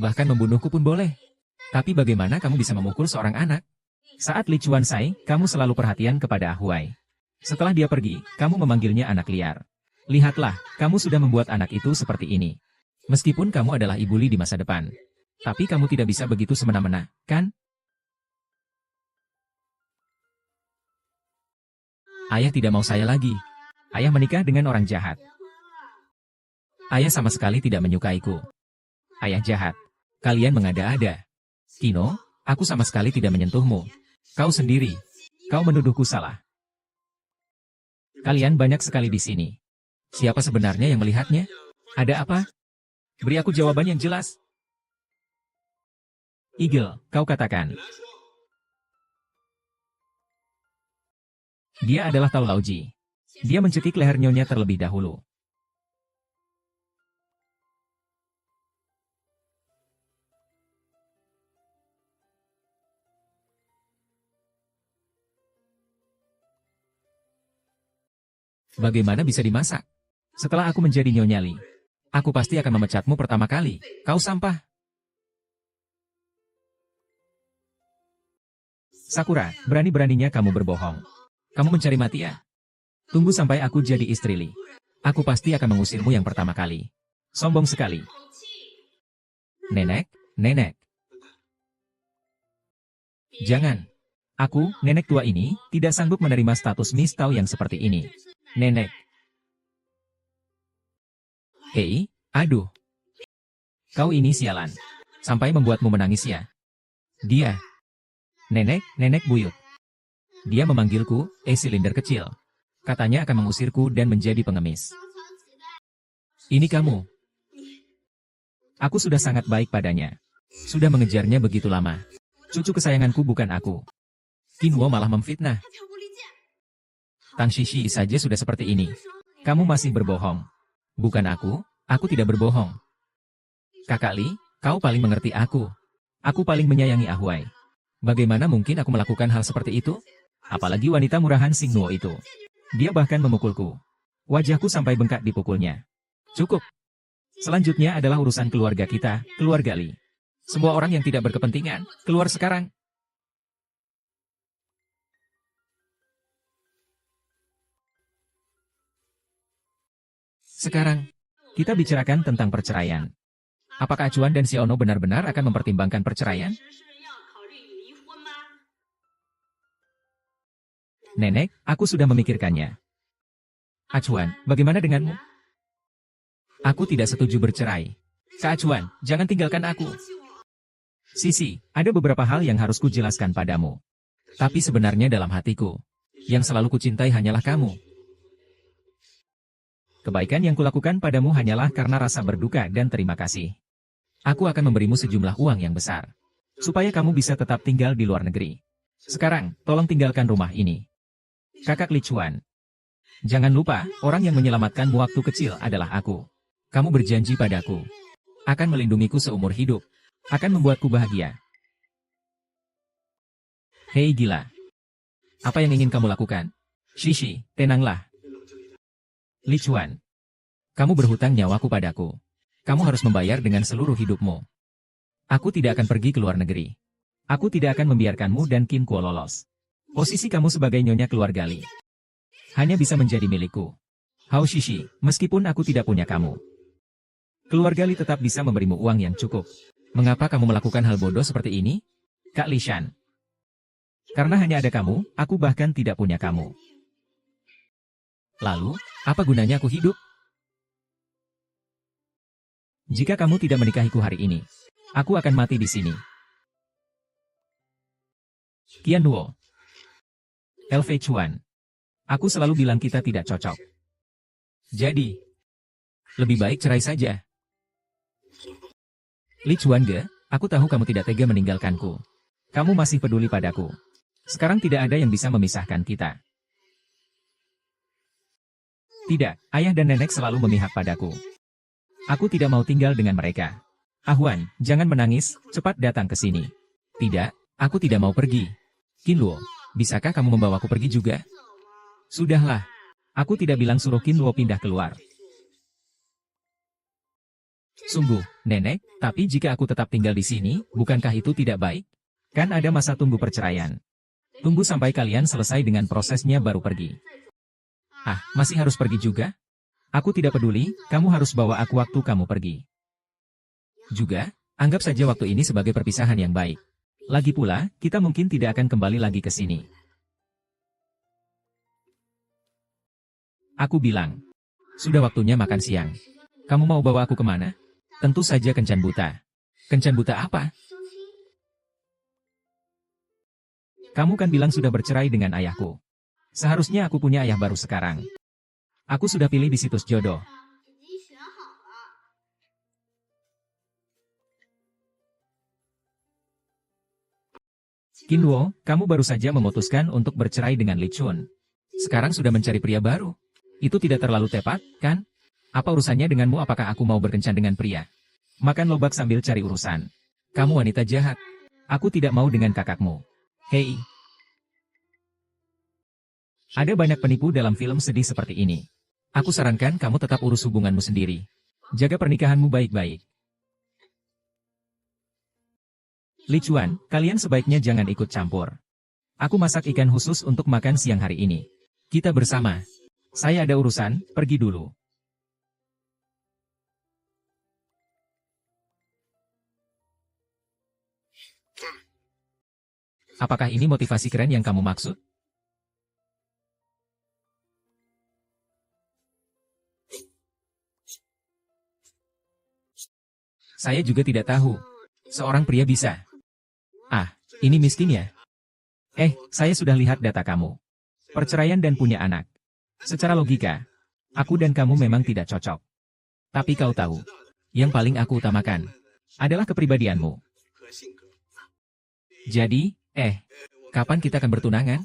bahkan membunuhku pun boleh. Tapi bagaimana kamu bisa memukul seorang anak? Saat Li Chuan Sai, kamu selalu perhatian kepada Ahuai. Setelah dia pergi, kamu memanggilnya anak liar. Lihatlah, kamu sudah membuat anak itu seperti ini. Meskipun kamu adalah ibu Li di masa depan. Tapi kamu tidak bisa begitu semena-mena, kan? Ayah tidak mau saya lagi. Ayah menikah dengan orang jahat. Ayah sama sekali tidak menyukaiku. Ayah jahat. Kalian mengada-ada. Kino, aku sama sekali tidak menyentuhmu. Kau sendiri. Kau menuduhku salah. Kalian banyak sekali di sini. Siapa sebenarnya yang melihatnya? Ada apa? Beri aku jawaban yang jelas. Eagle, kau katakan. Dia adalah Tao Lauji. Dia mencekik leher nyonya terlebih dahulu. Bagaimana bisa dimasak? Setelah aku menjadi Nyonya Li, aku pasti akan memecatmu pertama kali. Kau sampah. Sakura, berani-beraninya kamu berbohong. Kamu mencari mati ya? Tunggu sampai aku jadi istri Li. Aku pasti akan mengusirmu yang pertama kali. Sombong sekali. Nenek, nenek. Jangan. Aku, nenek tua ini, tidak sanggup menerima status Miss Tao yang seperti ini. Nenek. Hei, aduh. Kau ini sialan. Sampai membuatmu menangis ya. Dia. Nenek buyut. Dia memanggilku, silinder kecil. Katanya akan mengusirku dan menjadi pengemis. Ini kamu. Aku sudah sangat baik padanya. Sudah mengejarnya begitu lama. Cucu kesayanganku bukan aku. Qinwo malah memfitnah. Tang Shishi saja sudah seperti ini. Kamu masih berbohong. Bukan aku tidak berbohong. Kakak Li, kau paling mengerti aku. Aku paling menyayangi Ahuai. Bagaimana mungkin aku melakukan hal seperti itu? Apalagi wanita murahan Xing Nuo itu. Dia bahkan memukulku. Wajahku sampai bengkak dipukulnya. Cukup. Selanjutnya adalah urusan keluarga kita, keluarga Li. Semua orang yang tidak berkepentingan, keluar sekarang. Sekarang, kita bicarakan tentang perceraian. Apakah Acuan dan Xiaono benar-benar akan mempertimbangkan perceraian? Nenek, aku sudah memikirkannya. Acuan, bagaimana denganmu? Aku tidak setuju bercerai. Kak Acuan, jangan tinggalkan aku. Sisi, ada beberapa hal yang harus kujelaskan padamu. Tapi sebenarnya dalam hatiku, yang selalu kucintai hanyalah kamu. Kebaikan yang kulakukan padamu hanyalah karena rasa berduka dan terima kasih. Aku akan memberimu sejumlah uang yang besar, supaya kamu bisa tetap tinggal di luar negeri. Sekarang, tolong tinggalkan rumah ini. Kakak Li Chuan. Jangan lupa, orang yang menyelamatkanmu waktu kecil adalah aku. Kamu berjanji padaku. Akan melindungiku seumur hidup. Akan membuatku bahagia. Hei gila. Apa yang ingin kamu lakukan? Shishi, tenanglah. Li Chuan. Kamu berhutang nyawaku padaku. Kamu harus membayar dengan seluruh hidupmu. Aku tidak akan pergi ke luar negeri. Aku tidak akan membiarkanmu dan Qin Kuo lolos. Posisi kamu sebagai nyonya keluarga Li hanya bisa menjadi milikku. Hao Shishi, meskipun aku tidak punya kamu, keluarga Li tetap bisa memberimu uang yang cukup. Mengapa kamu melakukan hal bodoh seperti ini? Kak Li Shan. Karena hanya ada kamu, aku bahkan tidak punya kamu. Lalu, apa gunanya aku hidup? Jika kamu tidak menikahiku hari ini, aku akan mati di sini. Qian Nuo. LV Chuan. Aku selalu bilang kita tidak cocok. Jadi, lebih baik cerai saja. Li Chuan Ge, aku tahu kamu tidak tega meninggalkanku. Kamu masih peduli padaku. Sekarang tidak ada yang bisa memisahkan kita. Tidak, ayah dan nenek selalu memihak padaku. Aku tidak mau tinggal dengan mereka. Ahwan, jangan menangis, cepat datang ke sini. Tidak, aku tidak mau pergi. Qin Luo, bisakah kamu membawaku pergi juga? Sudahlah. Aku tidak bilang suruh Qin Luo pindah keluar. Sungguh, nenek, tapi jika aku tetap tinggal di sini, bukankah itu tidak baik? Kan ada masa tunggu perceraian. Tunggu sampai kalian selesai dengan prosesnya baru pergi. Ah, masih harus pergi juga? Aku tidak peduli, kamu harus bawa aku waktu kamu pergi. Juga, anggap saja waktu ini sebagai perpisahan yang baik. Lagi pula, kita mungkin tidak akan kembali lagi ke sini. Aku bilang, sudah waktunya makan siang. Kamu mau bawa aku kemana? Tentu saja Kencan Buta. Kencan Buta apa? Kamu kan bilang sudah bercerai dengan ayahku. Seharusnya aku punya ayah baru sekarang. Aku sudah pilih di situs jodoh. Qin Luo, kamu baru saja memutuskan untuk bercerai dengan Li Chun. Sekarang sudah mencari pria baru. Itu tidak terlalu tepat, kan? Apa urusannya denganmu? Apakah aku mau berkencan dengan pria? Makan lobak sambil cari urusan. Kamu wanita jahat. Aku tidak mau dengan kakakmu. Hei. Ada banyak penipu dalam film sedih seperti ini. Aku sarankan kamu tetap urus hubunganmu sendiri. Jaga pernikahanmu baik-baik. Li Chuan, kalian sebaiknya jangan ikut campur. Aku masak ikan khusus untuk makan siang hari ini. Kita bersama. Saya ada urusan, pergi dulu. Apakah ini motivasi keren yang kamu maksud? Saya juga tidak tahu. Seorang pria bisa. Ah, ini miskin ya? Saya sudah lihat data kamu. Perceraian dan punya anak. Secara logika, aku dan kamu memang tidak cocok. Tapi kau tahu, yang paling aku utamakan adalah kepribadianmu. Jadi, kapan kita akan bertunangan?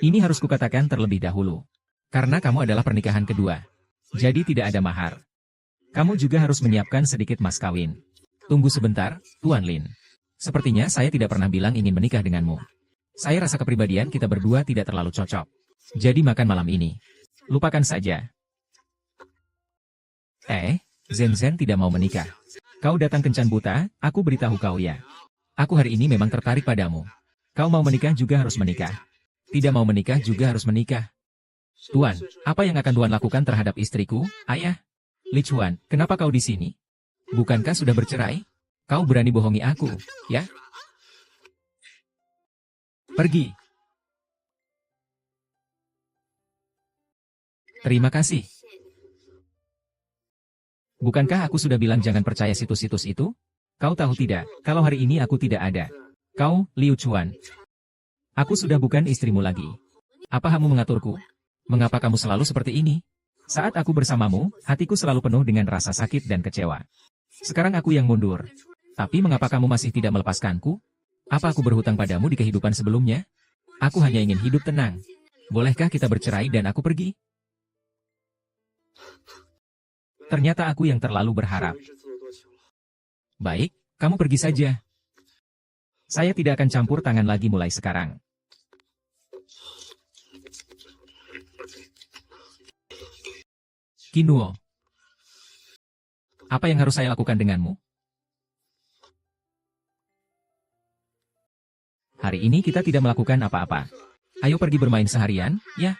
Ini harus kukatakan terlebih dahulu. Karena kamu adalah pernikahan kedua. Jadi tidak ada mahar. Kamu juga harus menyiapkan sedikit mas kawin. Tunggu sebentar, Tuan Lin. Sepertinya saya tidak pernah bilang ingin menikah denganmu. Saya rasa kepribadian kita berdua tidak terlalu cocok. Jadi makan malam ini. Lupakan saja. Zen tidak mau menikah. Kau datang kencan buta, aku beritahu kau ya. Aku hari ini memang tertarik padamu. Kau mau menikah juga harus menikah. Tidak mau menikah juga harus menikah. Tuan, apa yang akan Tuan lakukan terhadap istriku, ayah? Li Chuan, kenapa kau di sini? Bukankah sudah bercerai? Kau berani bohongi aku, ya? Pergi. Terima kasih. Bukankah aku sudah bilang jangan percaya situs-situs itu? Kau tahu tidak, kalau hari ini aku tidak ada. Kau, Liu Chuan. Aku sudah bukan istrimu lagi. Apa kamu mengaturku? Mengapa kamu selalu seperti ini? Saat aku bersamamu, hatiku selalu penuh dengan rasa sakit dan kecewa. Sekarang aku yang mundur. Tapi mengapa kamu masih tidak melepaskanku? Apa aku berhutang padamu di kehidupan sebelumnya? Aku hanya ingin hidup tenang. Bolehkah kita bercerai dan aku pergi? Ternyata aku yang terlalu berharap. Baik, kamu pergi saja. Saya tidak akan campur tangan lagi mulai sekarang. Kinuo. Apa yang harus saya lakukan denganmu? Hari ini kita tidak melakukan apa-apa. Ayo pergi bermain seharian, ya?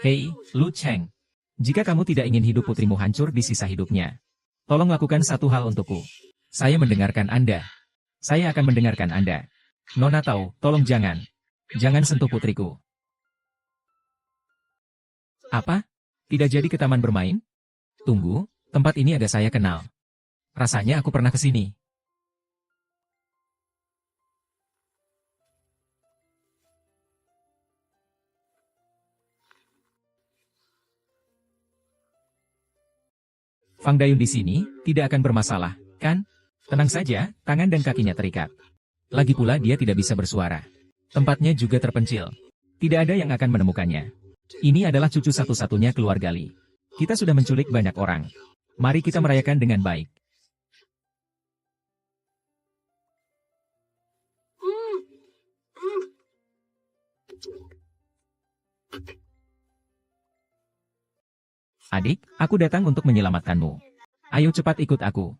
Hei, Lu Cheng. Jika kamu tidak ingin hidup putrimu hancur di sisa hidupnya, tolong lakukan satu hal untukku. Saya mendengarkan Anda. Saya akan mendengarkan Anda. Nona tahu, tolong jangan. Jangan sentuh putriku. Apa? Tidak jadi ke taman bermain? Tunggu, tempat ini agak saya kenal. Rasanya aku pernah ke sini. Fang Dayun di sini, tidak akan bermasalah, kan? Tenang saja, tangan dan kakinya terikat. Lagi pula dia tidak bisa bersuara. Tempatnya juga terpencil. Tidak ada yang akan menemukannya. Ini adalah cucu satu-satunya keluarga Li. Kita sudah menculik banyak orang. Mari kita merayakan dengan baik. Adik, aku datang untuk menyelamatkanmu. Ayo cepat ikut aku.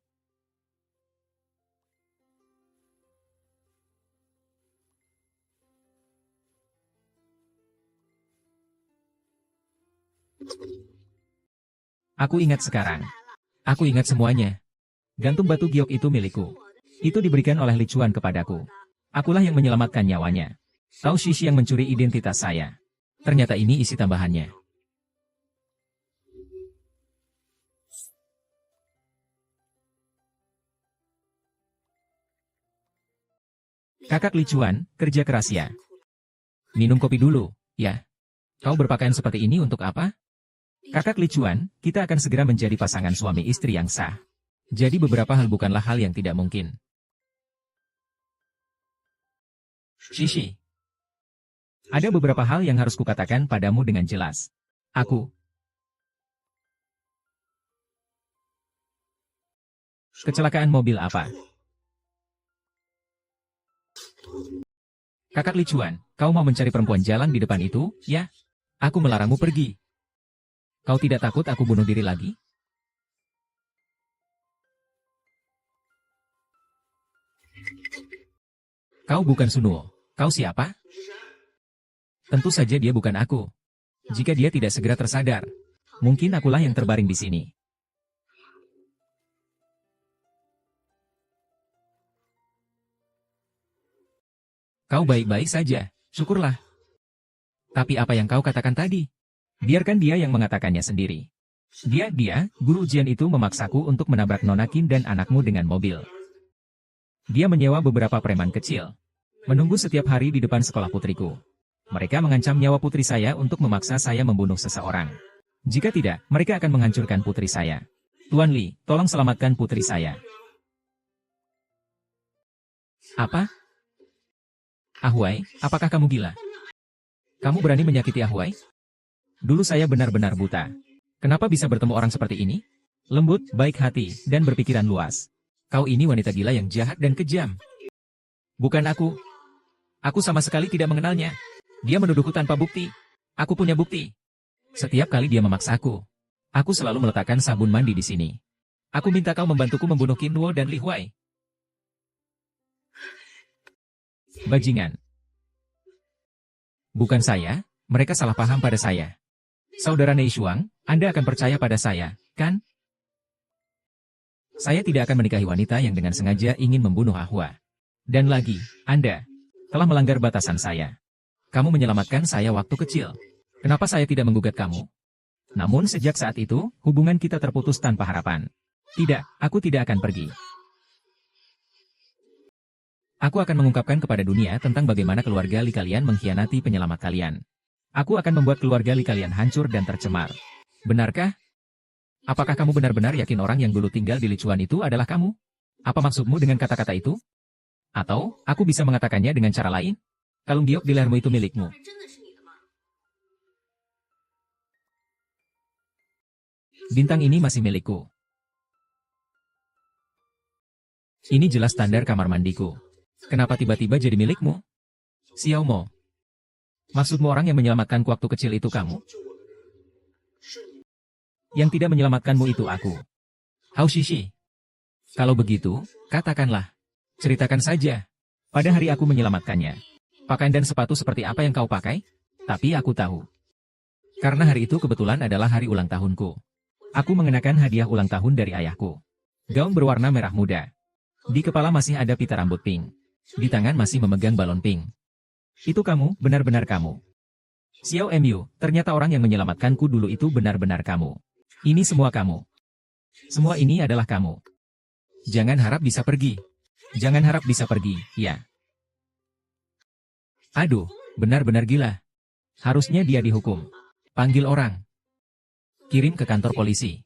Aku ingat sekarang. Aku ingat semuanya. Gantung batu giok itu milikku. Itu diberikan oleh Li Chuan kepadaku. Akulah yang menyelamatkan nyawanya. Tao Shishi yang mencuri identitas saya. Ternyata ini isi tambahannya. Kakak Li Chuan, kerja keras ya. Minum kopi dulu, ya. Kau berpakaian seperti ini untuk apa? Kakak Li Chuan, kita akan segera menjadi pasangan suami istri yang sah. Jadi beberapa hal bukanlah hal yang tidak mungkin. Shishi. Ada beberapa hal yang harus kukatakan padamu dengan jelas. Kecelakaan mobil apa? Kakak Li Chuan, kau mau mencari perempuan jalan di depan itu, ya? Aku melarangmu pergi. Kau tidak takut aku bunuh diri lagi? Kau bukan Sunuo. Kau siapa? Tentu saja dia bukan aku. Jika dia tidak segera tersadar, mungkin akulah yang terbaring di sini. Kau baik-baik saja, syukurlah. Tapi apa yang kau katakan tadi? Biarkan dia yang mengatakannya sendiri. Guru ujian itu memaksaku untuk menabrak Nona Qin dan anakmu dengan mobil. Dia menyewa beberapa preman kecil. Menunggu setiap hari di depan sekolah putriku. Mereka mengancam nyawa putri saya untuk memaksa saya membunuh seseorang. Jika tidak, mereka akan menghancurkan putri saya. Tuan Li, tolong selamatkan putri saya. Apa? Ahuai, apakah kamu gila? Kamu berani menyakiti Ahuai? Dulu saya benar-benar buta. Kenapa bisa bertemu orang seperti ini? Lembut, baik hati, dan berpikiran luas. Kau ini wanita gila yang jahat dan kejam. Bukan aku. Aku sama sekali tidak mengenalnya. Dia menuduhku tanpa bukti. Aku punya bukti. Setiap kali dia memaksaku, aku selalu meletakkan sabun mandi di sini. Aku minta kau membantuku membunuh Qin Nuo dan Li Huai. Bajingan. Bukan saya, mereka salah paham pada saya. Saudara Nei Shuang, Anda akan percaya pada saya, kan? Saya tidak akan menikahi wanita yang dengan sengaja ingin membunuh Ahua. Dan lagi, Anda telah melanggar batasan saya. Kamu menyelamatkan saya waktu kecil. Kenapa saya tidak menggugat kamu? Namun sejak saat itu, hubungan kita terputus tanpa harapan. Tidak, aku tidak akan pergi. Aku akan mengungkapkan kepada dunia tentang bagaimana keluarga Li kalian mengkhianati penyelamat kalian. Aku akan membuat keluarga Li kalian hancur dan tercemar. Benarkah? Apakah kamu benar-benar yakin orang yang dulu tinggal di Lichuan itu adalah kamu? Apa maksudmu dengan kata-kata itu? Atau, aku bisa mengatakannya dengan cara lain? Kalung giok di lehermu itu milikmu. Bintang ini masih milikku. Ini jelas standar kamar mandiku. Kenapa tiba-tiba jadi milikmu? Xiao Mo. Maksudmu orang yang menyelamatkanku waktu kecil itu kamu? Yang tidak menyelamatkanmu itu aku. Hao Shishi. Kalau begitu, katakanlah. Ceritakan saja. Pada hari aku menyelamatkannya. Pakaian dan sepatu seperti apa yang kau pakai? Tapi aku tahu. Karena hari itu kebetulan adalah hari ulang tahunku. Aku mengenakan hadiah ulang tahun dari ayahku. Gaun berwarna merah muda. Di kepala masih ada pita rambut pink. Di tangan masih memegang balon pink. Itu kamu, benar-benar kamu. Xiao Mu, ternyata orang yang menyelamatkanku dulu itu benar-benar kamu. Ini semua kamu. Semua ini adalah kamu. Jangan harap bisa pergi. Jangan harap bisa pergi, ya. Aduh, benar-benar gila. Harusnya dia dihukum. Panggil orang. Kirim ke kantor polisi.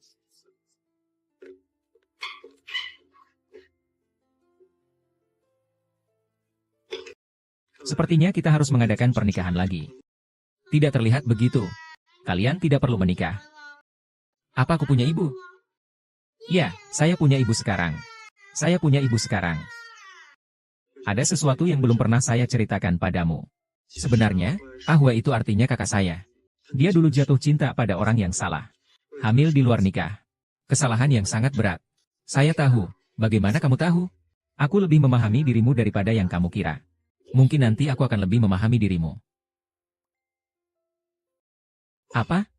Sepertinya kita harus mengadakan pernikahan lagi. Tidak terlihat begitu. Kalian tidak perlu menikah. Apa aku punya ibu? Ya, saya punya ibu sekarang. Saya punya ibu sekarang. Ada sesuatu yang belum pernah saya ceritakan padamu. Sebenarnya, Ahua itu artinya kakak saya. Dia dulu jatuh cinta pada orang yang salah. Hamil di luar nikah. Kesalahan yang sangat berat. Saya tahu. Bagaimana kamu tahu? Aku lebih memahami dirimu daripada yang kamu kira. Mungkin nanti aku akan lebih memahami dirimu. Apa?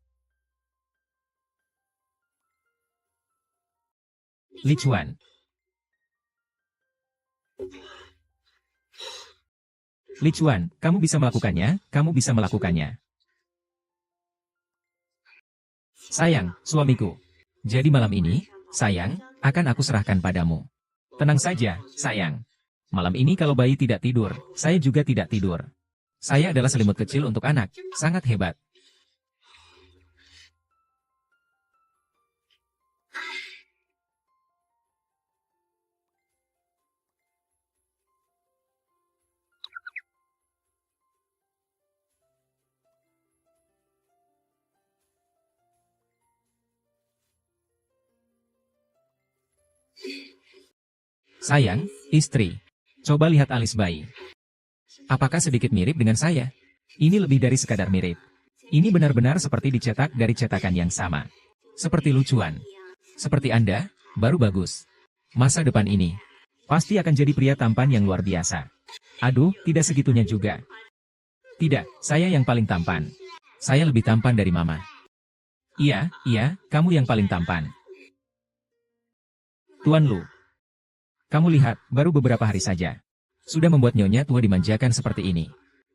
Lichuan. Lichuan, kamu bisa melakukannya, kamu bisa melakukannya. Sayang, suamiku. Jadi malam ini, sayang, akan aku serahkan padamu. Tenang saja, sayang. Malam ini kalau bayi tidak tidur, saya juga tidak tidur. Saya adalah selimut kecil untuk anak, sangat hebat. Sayang, istri. Coba lihat alis bayi. Apakah sedikit mirip dengan saya? Ini lebih dari sekadar mirip. Ini benar-benar seperti dicetak dari cetakan yang sama. Seperti Lichuan. Seperti Anda, baru bagus. Masa depan ini pasti akan jadi pria tampan yang luar biasa. Aduh, tidak segitunya juga. Tidak, saya yang paling tampan. Saya lebih tampan dari Mama. Iya, kamu yang paling tampan. Tuan Lu. Kamu lihat, baru beberapa hari saja. Sudah membuat nyonya tua dimanjakan seperti ini.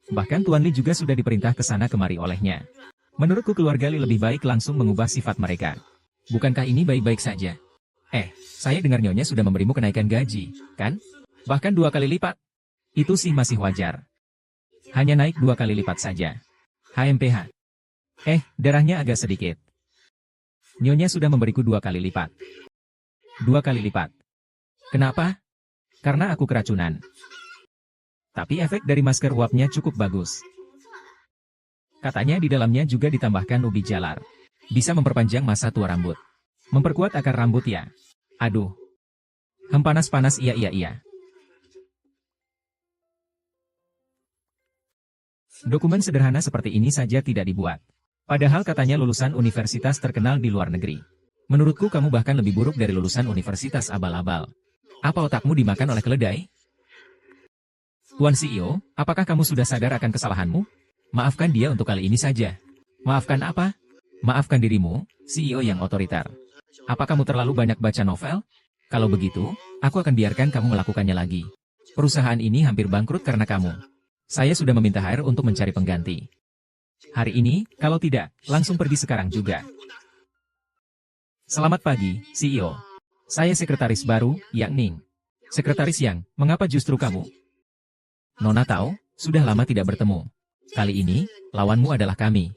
Bahkan Tuan Li juga sudah diperintah ke sana kemari olehnya. Menurutku keluarga Li lebih baik langsung mengubah sifat mereka. Bukankah ini baik-baik saja? Saya dengar nyonya sudah memberimu kenaikan gaji, kan? Bahkan 2 kali lipat. Itu sih masih wajar. Hanya naik 2 kali lipat saja. HMPH. Darahnya agak sedikit. Nyonya sudah memberiku 2 kali lipat. 2 kali lipat. Kenapa? Karena aku keracunan. Tapi efek dari masker uapnya cukup bagus. Katanya di dalamnya juga ditambahkan ubi jalar. Bisa memperpanjang masa tua rambut. Memperkuat akar rambut ya. Aduh. Panas-panas iya. Dokumen sederhana seperti ini saja tidak dibuat. Padahal katanya lulusan universitas terkenal di luar negeri. Menurutku kamu bahkan lebih buruk dari lulusan universitas abal-abal. Apa otakmu dimakan oleh keledai? Tuan CEO, apakah kamu sudah sadar akan kesalahanmu? Maafkan dia untuk kali ini saja. Maafkan apa? Maafkan dirimu, CEO yang otoriter. Apa kamu terlalu banyak baca novel? Kalau begitu, aku akan biarkan kamu melakukannya lagi. Perusahaan ini hampir bangkrut karena kamu. Saya sudah meminta HR untuk mencari pengganti. Hari ini, kalau tidak, langsung pergi sekarang juga. Selamat pagi, CEO. Saya sekretaris baru, Yang Ning. Sekretaris Yang, mengapa justru kamu? Nona tahu, sudah lama tidak bertemu. Kali ini, lawanmu adalah kami.